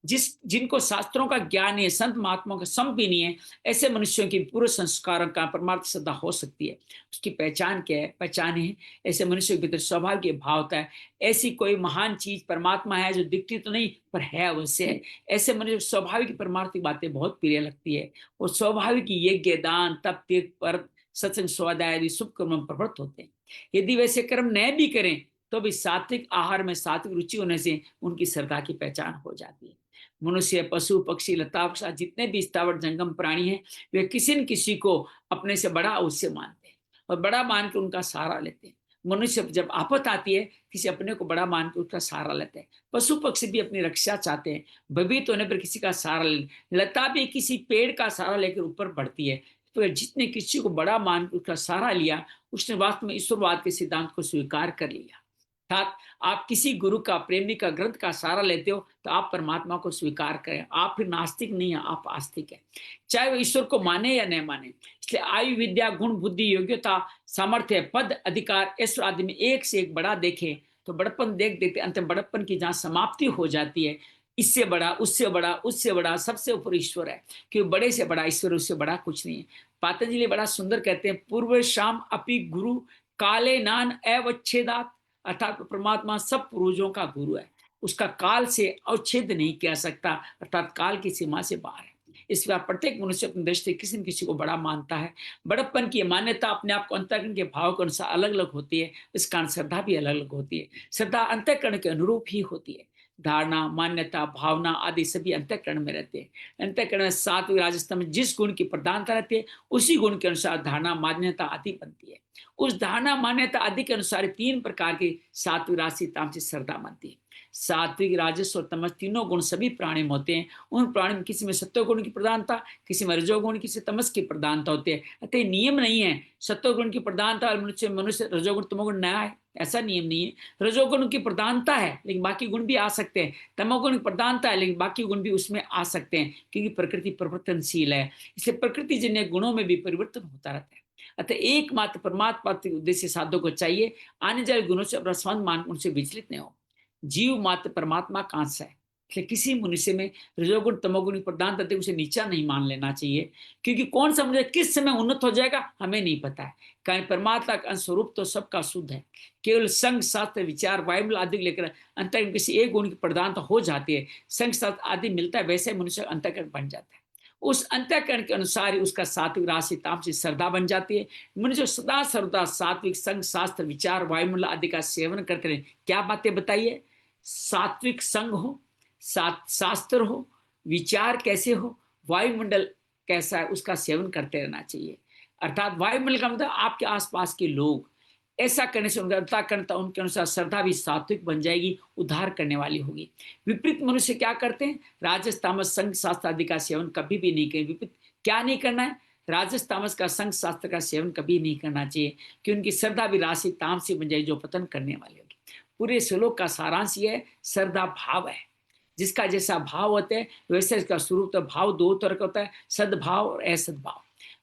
जिनको शास्त्रों का ज्ञान है, संत महात्माओं का सम भी नहीं है, ऐसे मनुष्यों की पूर्व संस्कारों का परमार्थ श्रद्धा हो सकती है। उसकी पहचान क्या है? पहचान है ऐसे मनुष्य के भीतर स्वाभाविक भाव होता है, ऐसी कोई महान चीज परमात्मा है जो दिखती तो नहीं पर है अवश्य है। ऐसे मनुष्य स्वाभाविक परमार्थिक बातें बहुत प्रिय लगती है और स्वाभाविक यज्ञ, दान, तप, तीर्थ, व्रत, सत्संग, स्वाध्याय आदि शुभ कर्म में प्रवृत्त होते हैं। यदि वैसे कर्म न भी करें तो भी सात्विक आहार में सात्विक रुचि होने से उनकी श्रद्धा की पहचान हो जाती है। मनुष्य, पशु, पक्षी, लता वृक्ष, जितने भी स्थावर जंगम प्राणी हैं, वे किसी न किसी को अपने से बड़ा अवश्य मानते हैं और बड़ा मान के उनका सहारा लेते हैं। मनुष्य जब आपत आती है किसी अपने को बड़ा मान के उसका सहारा लेते हैं। पशु पक्षी भी अपनी रक्षा चाहते हैं, भयभीत होने पर किसी का सहारा ले। लता भी किसी पेड़ का सहारा लेकर ऊपर बढ़ती है। तो जितने किसी को बड़ा मान के उसका सहारा लिया, उसने वास्तव में ईश्वरवाद के सिद्धांत को स्वीकार कर लिया। अर्थात आप किसी गुरु का, प्रेमी का, ग्रंथ का सहारा लेते हो तो आप परमात्मा को स्वीकार करें। आप फिर नास्तिक नहीं है, आप आस्तिक है, चाहे वो ईश्वर को माने या नहीं माने। इसलिए आयु, विद्या, गुण, बुद्धि, योग्यता, सामर्थ्य, पद, अधिकार, ऐश्वर्य आदि में एक से एक बड़ा देखे तो बड़प्पन देख देते अंतिम बड़प्पन की जहाँ समाप्ति हो जाती है, इससे बड़ा, उससे बड़ा, उससे बड़ा, सबसे ऊपर ईश्वर है। क्योंकि बड़े से बड़ा ईश्वर, उससे बड़ा कुछ नहीं है। पातंजलि बड़ा सुंदर कहते हैं, पूर्व शाम अपि गुरु काले नान अवच्छेदात। अर्थात परमात्मा सब पूर्वजों का गुरु है, उसका काल से अवच्छेद नहीं किया सकता, अर्थात काल की सीमा से बाहर है। इस बार प्रत्येक मनुष्य अपनी दृष्टि किसी न किसी को बड़ा मानता है। बड़प्पन की मान्यता अपने आप को अंतःकरण के भाव के अनुसार अलग अलग होती है, इस कारण श्रद्धा भी अलग अलग होती है। श्रद्धा अंतःकरण के अनुरूप ही होती है। धारणा, मान्यता, भावना आदि सभी अंतःकरण में रहते हैं। अंतःकरण में सात्विक राजस में जिस गुण की प्रधानता रहती है उसी गुण के अनुसार धारणा, मान्यता आदि बनती है। उस धारणा, मान्यता आदि के अनुसार 3 प्रकार की सात्विक, राजसिक, तामसिक श्रद्धा बनती है। सात्विक, राजस और तमस तीनों गुण सभी प्राणी में होते हैं। उन प्राणी में किसी में सत्वगुण की प्रधानता, किसी में रजोगुण, किसी तमस की प्रधानता होती है। अतः नियम नहीं है सत्वगुण की प्रधानता मनुष्य रजोगुण तमोगुण नया है, ऐसा नियम नहीं है। रजोगुण की प्रधानता है लेकिन बाकी गुण भी आ सकते हैं, तमोगुण की प्रधानता है लेकिन बाकी गुण भी उसमें आ सकते हैं, क्योंकि प्रकृति परिवर्तनशील है। इसलिए प्रकृति जन्य गुणों में भी परिवर्तन होता रहता है। अतः एकमात्र परमात्मा के उद्देश्य साधक को चाहिए आने जाने गुणों से अपना संबंध मान उनसे विचलित नहीं हो। जीव मात्र परमात्मा कांस है, इसलिए किसी मनुष्य में रजोगुण तमोगुण प्रदान करते उसे नीचा नहीं मान लेना चाहिए, क्योंकि कौन सा मनुष्य किस समय उन्नत हो जाएगा हमें नहीं पता है। कारण परमात्मा का स्वरूप तो सबका शुद्ध है। केवल संग, शास्त्र, विचार, बाइबल आदि लेकर अंतःकरण किसी एक गुण की प्रधानता हो जाती है, संग शास्त्र आदि मिलता है, वैसे मनुष्य अंतःकरण बन जाता है। उस अंतःकरण के अनुसार ही उसका सात्विक, राजसिक, तामसिक श्रद्धा बन जाती है। मनुष्य सदा सर्वदा सात्विक, संग, शास्त्र, विचार, वायुमंडल आदि का सेवन करते रहे। क्या बातें बताइए? सात्विक संग हो, शास्त्र हो, विचार कैसे हो, वायुमंडल कैसा है, उसका सेवन करते रहना चाहिए। अर्थात वायुमंडल का मतलब आपके आसपास के लोग। ऐसा करने से उनके अनुसार श्रद्धा भी सात्विक बन जाएगी, उद्धार करने वाली होगी। विपरीत मनुष्य क्या करते हैं? राजस, तामस, संग, शास्त्र आदि का सेवन कभी भी नहीं करें। विपरीत क्या नहीं करना है? राजस, तामस का, संग, शास्त्र का सेवन कभी नहीं करना चाहिए, कि उनकी श्रद्धा भी राशि तामसिक बन जाएगी, जो पतन करने वाली होगी। पूरे श्लोक का सारांश ये है, श्रद्धा भाव है। जिसका जैसा भाव होता है वैसे इसका स्वरूप। तो भाव 2 तरह का होता है, सद्भाव और असद्भाव।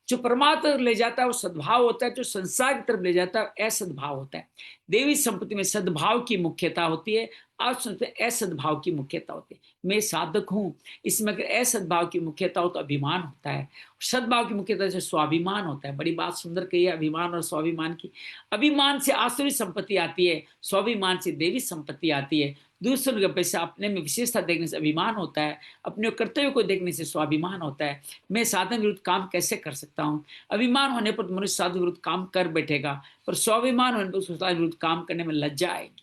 जो परमात्मा ले जाता है वो सद्भाव होता है, जो संसार की तरफ ले जाता है असद्भाव होता है। देवी संपत्ति में सद्भाव की मुख्यता होती है, असद्भाव की मुख्यता होती है। मैं साधक हूँ, इसमें अगर असद्भाव की मुख्यता हो तो अभिमान होता है, सद्भाव की मुख्यता से स्वाभिमान होता है। बड़ी बात सुंदर कही है अभिमान और स्वाभिमान की। अभिमान से आसुरी संपत्ति आती है, स्वाभिमान से देवी संपत्ति आती है। दूसरों के पैसा अपने में विशेषता देखने से अभिमान होता है, अपने कर्तव्य को देखने से स्वाभिमान होता है। मैं साधन विरुद्ध काम कैसे कर सकता हूँ? अभिमान होने पर मनुष्य साधन विरुद्ध काम कर बैठेगा, पर स्वाभिमान होने पर उसको साधन विरुद्ध काम करने में लज्जा आएगी।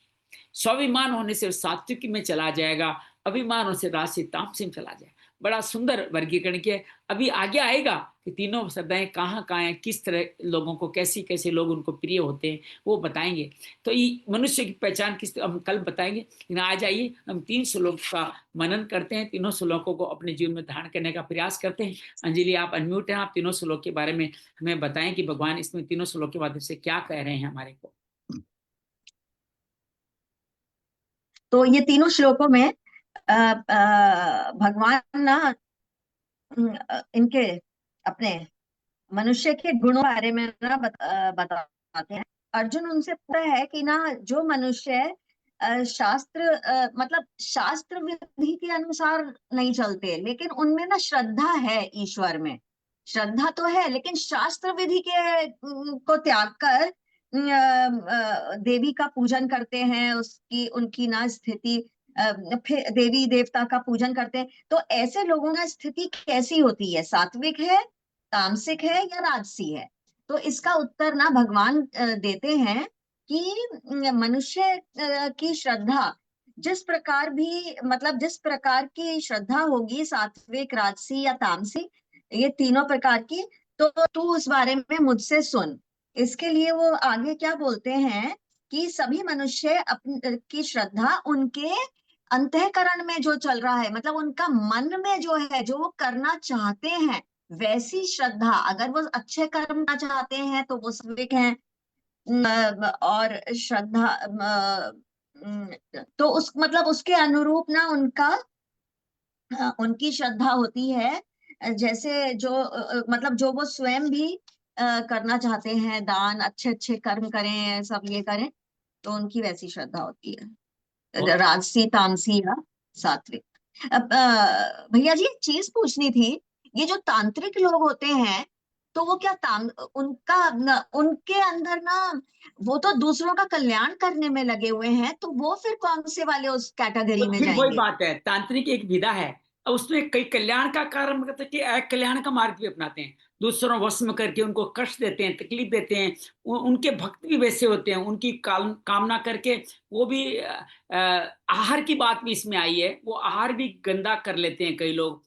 स्वाभिमान होने से सात्विकी में चला जाएगा, अभिमान होने से राजसिक, तामसिक में चला जाएगा। बड़ा सुंदर वर्गीकरण किया। अभी आगे आएगा कि तीनों श्रद्धाएं कहाँ कहाँ हैं, किस तरह लोगों को, कैसे कैसे लोग उनको प्रिय होते हैं, वो बताएंगे। तो ये मनुष्य की पहचान किस हम कल बताएंगे, लेकिन आज आइए हम 3 श्लोक का मनन करते हैं, तीनों श्लोकों को अपने जीवन में धारण करने का प्रयास करते हैं। अंजलि आप अनम्यूट हैं, आप तीनों श्लोक के बारे में हमें बताएं कि भगवान इसमें तीनों श्लोक के माध्यम से क्या कह रहे हैं हमारे को। तो ये तीनों श्लोकों में भगवान ना इनके अपने मनुष्य के गुणों के बारे में ना बताते हैं। अर्जुन उनसे पूछता है कि ना जो मनुष्य शास्त्र मतलब शास्त्र विधि के अनुसार नहीं चलते, लेकिन उनमें ना श्रद्धा है ईश्वर में। श्रद्धा तो है, लेकिन शास्त्र विधि के को त्याग कर देवी का पूजन करते हैं, उसकी उनकी ना स्थिति फिर देवी देवता का पूजन करते हैं, तो ऐसे लोगों की स्थिति कैसी होती है? सात्विक है, तामसिक है या राजसी है? तो इसका उत्तर ना भगवान देते हैं कि मनुष्य की श्रद्धा जिस प्रकार भी मतलब जिस प्रकार की श्रद्धा होगी, सात्विक, राजसी या तामसिक, ये तीनों प्रकार की, तो तू उस बारे में मुझसे सुन। इसके लिए वो आगे क्या बोलते हैं कि सभी मनुष्य अपनी की श्रद्धा उनके अंतःकरण में जो चल रहा है, मतलब उनका मन में जो है, जो वो करना चाहते हैं, वैसी श्रद्धा, अगर वो अच्छे कर्म करना चाहते हैं तो वो सात्विक हैं। और श्रद्धा तो उस मतलब उसके अनुरूप ना उनकी श्रद्धा होती है। जैसे जो मतलब जो वो स्वयं भी करना चाहते हैं, दान, अच्छे अच्छे कर्म करें, सब ये करें, तो उनकी वैसी श्रद्धा होती है, राजसी, तामसी या सात्विक। अब भैया जी एक चीज पूछनी थी, ये जो तांत्रिक लोग होते हैं, तो वो क्या उनके अंदर ना वो तो दूसरों का कल्याण करने में लगे हुए हैं, तो वो फिर कौन से वाले उस कैटेगरी तो में फिर वही जाएंगे? बात है, तांत्रिक एक विधा है और उसमें कई कल्याण का कार्य करते कि कल्याण का मार्ग भी अपनाते हैं, दूसरों वश में करके उनको कष्ट देते हैं, तकलीफ देते हैं। उनके भक्त भी वैसे होते हैं, उनकी कामना करके वो भी आहार की बात भी इसमें आई है, वो आहार भी गंदा कर लेते हैं कई लोग।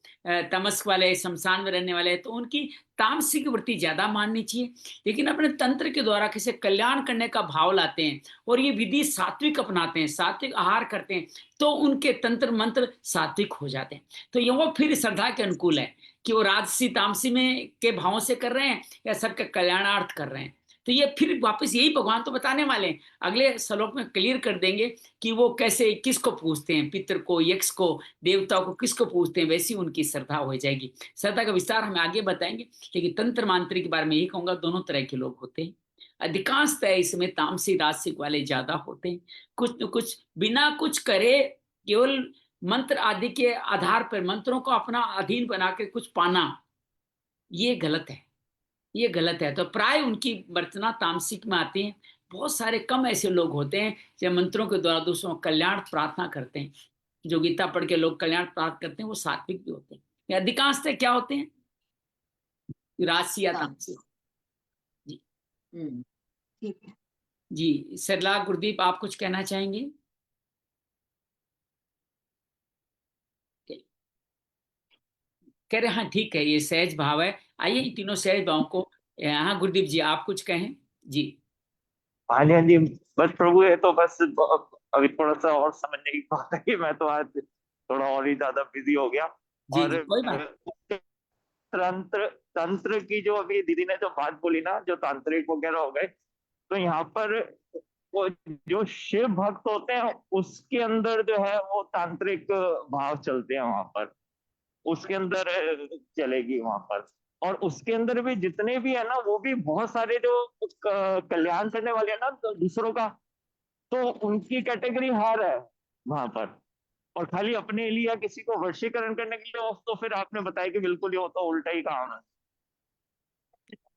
तमस्क वाले, शमशान में रहने वाले, तो उनकी तामसिक वृत्ति ज्यादा माननी चाहिए, लेकिन अपने तंत्र के द्वारा किसी कल्याण करने का भाव लाते हैं और ये विधि सात्विक अपनाते हैं, सात्विक आहार करते हैं, तो उनके तंत्र मंत्र सात्विक हो जाते हैं। तो ये वो फिर श्रद्धा के अनुकूल है कि वो राजसी तामसी में के भावों से कर रहे हैं या सबका कल्याणार्थ कर रहे हैं। तो ये फिर वापस यही भगवान तो बताने वाले हैं, अगले श्लोक में क्लियर कर देंगे कि वो कैसे किसको पूजते हैं, पितर को, यक्ष को, देवताओं को किसको पूजते हैं, वैसी उनकी श्रद्धा हो जाएगी। श्रद्धा का विस्तार हम आगे बताएंगे, लेकिन तंत्र मांत्रिक के बारे में यही कहूंगा, दोनों तरह के लोग होते हैं। अधिकांशतः इसमें तामसिक राजसिक वाले ज्यादा होते हैं। कुछ न कुछ बिना कुछ करे, केवल मंत्र आदि के आधार पर मंत्रों को अपना अधीन बना के कुछ पाना, ये गलत है, ये गलत है। तो प्राय उनकी वर्तना तामसिक में आती है। बहुत सारे कम ऐसे लोग होते हैं जो मंत्रों के द्वारा दूसरों का कल्याण प्रार्थना करते हैं। जो गीता पढ़ के लोग कल्याण प्राप्त करते हैं वो सात्विक भी होते हैं। अधिकांशतः क्या होते हैं, राजसी या तामसिक। जी ठीक है। जी सरला, गुरदीप, आप कुछ कहना चाहेंगे? कह रहे हाँ ठीक है, ये सहज भाव है। आइए इन तीनों सहज भावों को, हाँ गुरदीप जी आप कुछ कहें। जी हाँ जी, हाँ जी। बस प्रभु, ये तो बस अभी थोड़ा सा और समझने की बात है कि मैं तो आज थोड़ा और ही ज्यादा बिजी हो गया। जी जी और कोई बात। तंत्र तंत्र की जो अभी दीदी ने जो बात बोली ना, जो तांत्रिक वगैरह हो गए, तो यहाँ पर वो जो शिव भक्त होते हैं उसके अंदर जो है वो तांत्रिक भाव चलते हैं वहां पर, उसके अंदर चलेगी वहां पर। और उसके अंदर भी जितने भी है ना, वो भी बहुत सारे जो कल्याण करने वाले हैं ना, तो दूसरों का, तो उनकी कैटेगरी हार है वहां पर। और खाली अपने लिए या किसी को वशीकरण करने के लिए हो, तो फिर आपने बताया कि बिल्कुल ही वो तो उल्टा ही काम है।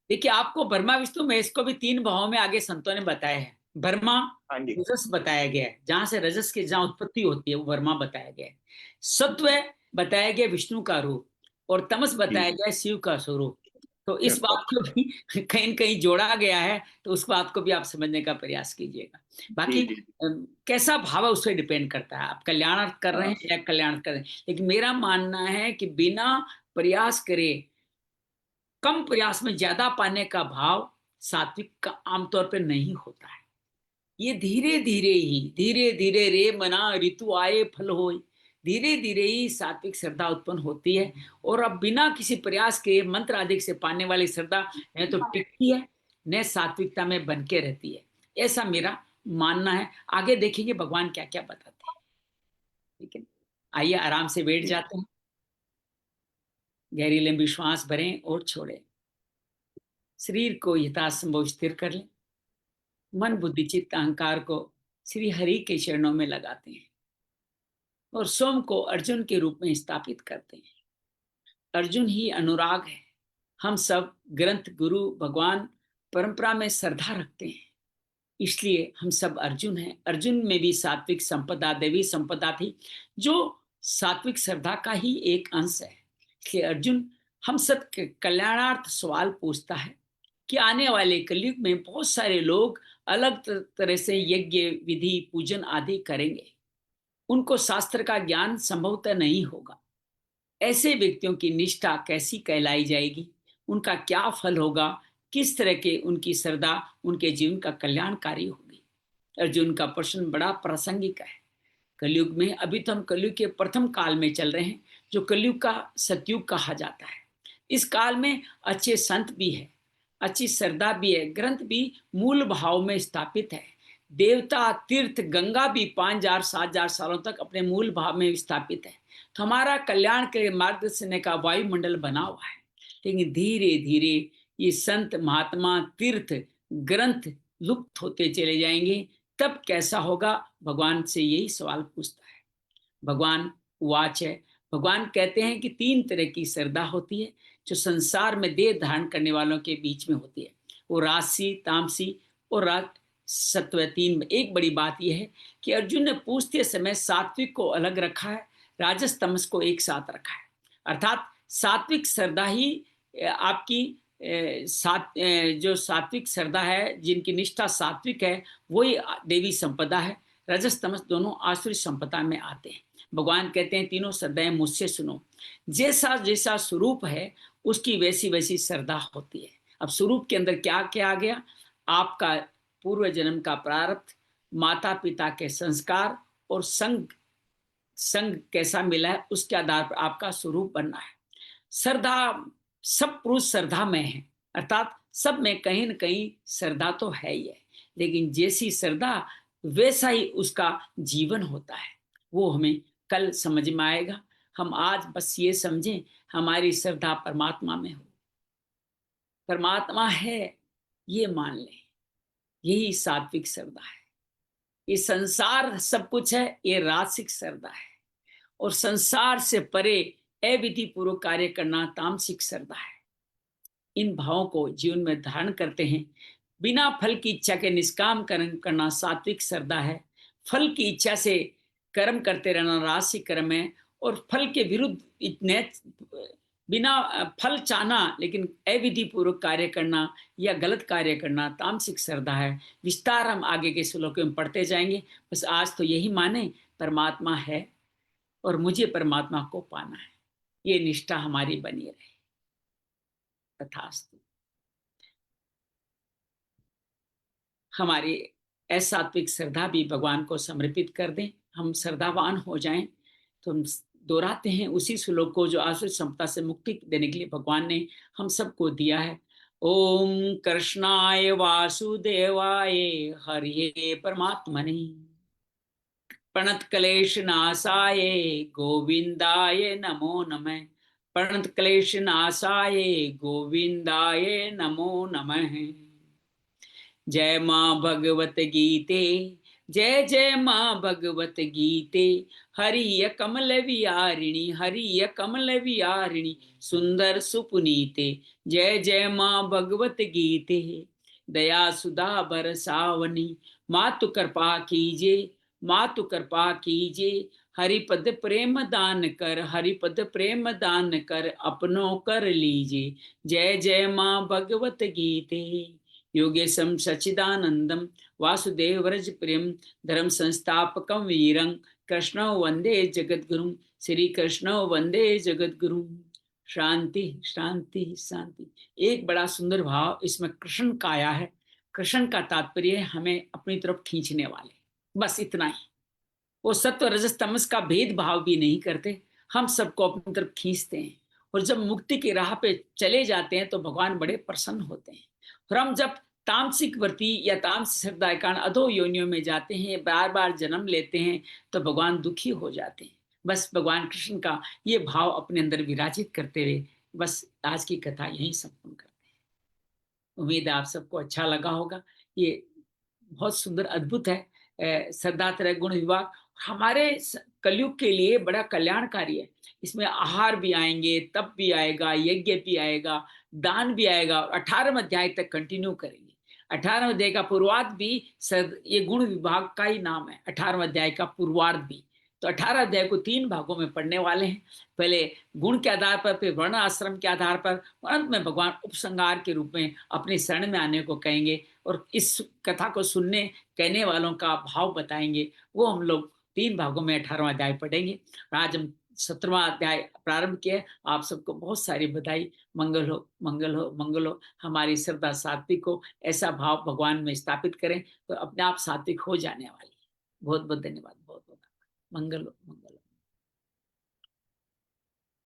देखिए, आपको ब्रह्मा विष्णु महेश को भी तीन भावों में आगे संतों ने बताया है। ब्रह्मा हाँ जी। रजस बताया गया है, जहां से रजस की जहां उत्पत्ति होती है वो ब्रह्मा बताया गया है। सत्व बताया गया विष्णु का रूप, और तमस जी बताया गया है शिव का स्वरूप। तो इस बात को भी कहीं न कहीं जोड़ा गया है, तो उस बात को भी आप समझने का प्रयास कीजिएगा। जी बाकी जी। कैसा भाव है उससे डिपेंड करता है, आप कल्याण कर रहे हाँ हैं या कल्याण कर रहे हैं। लेकिन मेरा मानना है कि बिना प्रयास करे, कम प्रयास में ज्यादा पाने का भाव सात्विक का आमतौर पर नहीं होता है। ये धीरे धीरे रे मना ऋतु आए फल होए, धीरे धीरे ही सात्विक श्रद्धा उत्पन्न होती है। और अब बिना किसी प्रयास के मंत्र आदि से पाने वाली श्रद्धा न तो टिकती है, न सात्विकता में बन के रहती है। ऐसा मेरा मानना है। आगे देखेंगे भगवान क्या क्या बताते हैं, ठीक है। आइए आराम से बैठ जाते हैं, गहरी लंबी श्वास भरें और छोड़ें। शरीर को यथासंभव स्थिर कर लें। मन बुद्धि चित्त अहंकार को श्री हरि के चरणों में लगाते हैं और स्वयं को अर्जुन के रूप में स्थापित करते हैं। अर्जुन ही अनुराग है। हम सब ग्रंथ, गुरु, भगवान, परंपरा में श्रद्धा रखते हैं, इसलिए हम सब अर्जुन हैं। अर्जुन में भी सात्विक संपदा, देवी संपदा थी, जो सात्विक श्रद्धा का ही एक अंश है। इसलिए अर्जुन हम सब के कल्याणार्थ सवाल पूछता है कि आने वाले कलयुग में बहुत सारे लोग अलग तरह से यज्ञ, विधि, पूजन आदि करेंगे। उनको शास्त्र का ज्ञान संभवतः नहीं होगा। ऐसे व्यक्तियों की निष्ठा कैसी कहलाई जाएगी? उनका क्या फल होगा? किस तरह के उनकी श्रद्धा उनके जीवन का कल्याणकारी होगी? अर्जुन का प्रश्न बड़ा प्रासंगिक है। कलयुग में, अभी तो हम कलयुग के प्रथम काल में चल रहे हैं, जो कलयुग का सतयुग कहा जाता है। इस काल में अच्छे संत भी है, अच्छी श्रद्धा भी है, ग्रंथ भी मूल भाव में स्थापित है। देवता, तीर्थ, गंगा भी 5000-7000 सालों तक अपने मूल भाव में स्थापित है। तो हमारा कल्याण के मार्गदर्शन का वायुमंडल बना हुआ है। लेकिन धीरे धीरे ये संत, महात्मा, तीर्थ, ग्रंथ लुप्त होते चले जाएंगे। तब कैसा होगा? भगवान से यही सवाल पूछता है। भगवान वाच है, भगवान कहते हैं कि 3 तरह की श्रद्धा होती है जो संसार में देह धारण करने वालों के बीच में होती है। वो राजसी, तामसी और सत्व। 3 एक बड़ी बात यह है कि अर्जुन ने पूछते समय सात्विक को अलग रखा है, राजस तमस को एक साथ रखा है। अर्थात सात्विक श्रद्धा ही आपकी जो सात्विक श्रद्धा है, जिनकी निष्ठा सात्विक है, वही देवी संपदा है। रजस तमस दोनों आसुरी संपदा में आते हैं। भगवान कहते हैं तीनों श्रद्धाएं मुझसे सुनो। जैसा जैसा स्वरूप है उसकी वैसी वैसी श्रद्धा होती है। अब स्वरूप के अंदर क्या क्या आ गया? आपका पूर्व जन्म का प्रारब्ध, माता पिता के संस्कार और संग कैसा मिला है, उसके आधार पर आपका स्वरूप बनना है। श्रद्धा, सब पुरुष श्रद्धा में है, अर्थात सब में कहीं न कहीं श्रद्धा तो है ही है, लेकिन जैसी श्रद्धा वैसा ही उसका जीवन होता है। वो हमें कल समझ में आएगा। हम आज बस ये समझें हमारी श्रद्धा परमात्मा में हो, परमात्मा है ये मान लें, यही सात्विक श्रद्धा है। ये संसार सब कुछ है, ये राजसिक श्रद्धा है। और संसार से परे अविधि पूर्वक कार्य करना तामसिक श्रद्धा है। इन भावों को जीवन में धारण करते हैं। बिना फल की इच्छा के निष्काम कर्म करना सात्विक श्रद्धा है। फल की इच्छा से कर्म करते रहना राजसिक कर्म है। और फल के विरुद्ध इतने बिना फल चाहना लेकिन अविधि पूर्वक कार्य करना या गलत कार्य करना तामसिक श्रद्धा है। विस्तार हम आगे के श्लोकों में पढ़ते जाएंगे। बस आज तो यही माने परमात्मा है और मुझे परमात्मा को पाना है, ये निष्ठा हमारी बनी रहे। तथास्तु। हमारी असात्विक श्रद्धा भी भगवान को समर्पित कर दें, हम श्रद्धावान हो जाएं। तो हम दोहराते हैं उसी श्लोक को जो आसुरी संपदा से मुक्ति देने के लिए भगवान ने हम सबको दिया है। ओम कृष्णाय वासुदेवाय हरिये परमात्मने प्रणत क्लेश नाशाय गोविंदाय नमो नमः। प्रणत क्लेश नाशाय गोविंदाय नमो नमः। जय माँ भगवत गीते, जय जय माँ भगवत गीते। हरिय कमल विहारिणी, हरिय कमल विहारिणी, सुंदर सुपुनीते। जय जय माँ भगवत गीते। दया सुधा बरसावनी, मातु कृपा कीजे, मातु कृपा कीजे। हरिपद प्रेम दान कर, हरिपद प्रेम दान कर, अपनों कर लीजे। जय जय माँ भगवत गीते। योगेशम सच्चिदानंदम वासुदेव व्रज प्रेम धर्म संस्थापकम वीरं कृष्ण वंदे जगद्गुरुं। श्री कृष्ण वंदे जगद्गुरुं। शांति शांति शांति। एक बड़ा सुंदर भाव इसमें कृष्ण का आया है। कृष्ण का तात्पर्य है हमें अपनी तरफ खींचने वाले, बस इतना ही। वो सत्व रजस तमस का भेदभाव भी नहीं करते, हम सबको अपनी तरफ खींचते हैं। और जब मुक्ति की राह पे चले जाते हैं तो भगवान बड़े प्रसन्न होते हैं। और हम जब तामसिक वृत्ति या तामसिक श्रद्धा के कारण अधो योनियों में जाते हैं, बार बार जन्म लेते हैं, तो भगवान दुखी हो जाते हैं। बस भगवान कृष्ण का ये भाव अपने अंदर विराजित करते हुए बस आज की कथा यहीं संपूर्ण करते हैं। उम्मीद है आप सबको अच्छा लगा होगा। ये बहुत सुंदर अद्भुत है श्रद्धात्रय गुण विभाग हमारे कलयुग के लिए बड़ा कल्याणकारी है। इसमें आहार भी आएंगे, तप भी आएगा, यज्ञ भी आएगा, दान भी आएगा और 18वें अध्याय तक कंटिन्यू करेंगे। 18वें अध्याय का पूर्वार्ध भी ये गुण विभाग का ही नाम है, 18वें अध्याय का पूर्वार्ध भी। तो 18 अध्याय को 3 भागों में पढ़ने वाले हैं। पहले गुण के आधार पर, फिर वर्ण आश्रम के आधार पर, और अंत में भगवान उपसंहार के रूप में अपनी शरण में आने को कहेंगे और इस कथा को सुनने कहने वालों का भाव बताएंगे। वो हम लोग 3 भागों में 18वां अध्याय पढ़ेंगे। आज हम 17वां अध्याय प्रारंभ किए। आप सबको बहुत सारी बधाई। मंगल हो, मंगल हो, मंगल हो। हमारी श्रद्धा सात्विक हो, ऐसा भाव भगवान में स्थापित करें तो अपने आप सात्विक हो जाने वाली है। बहुत बहुत धन्यवाद। बहुत बहुत मंगल हो।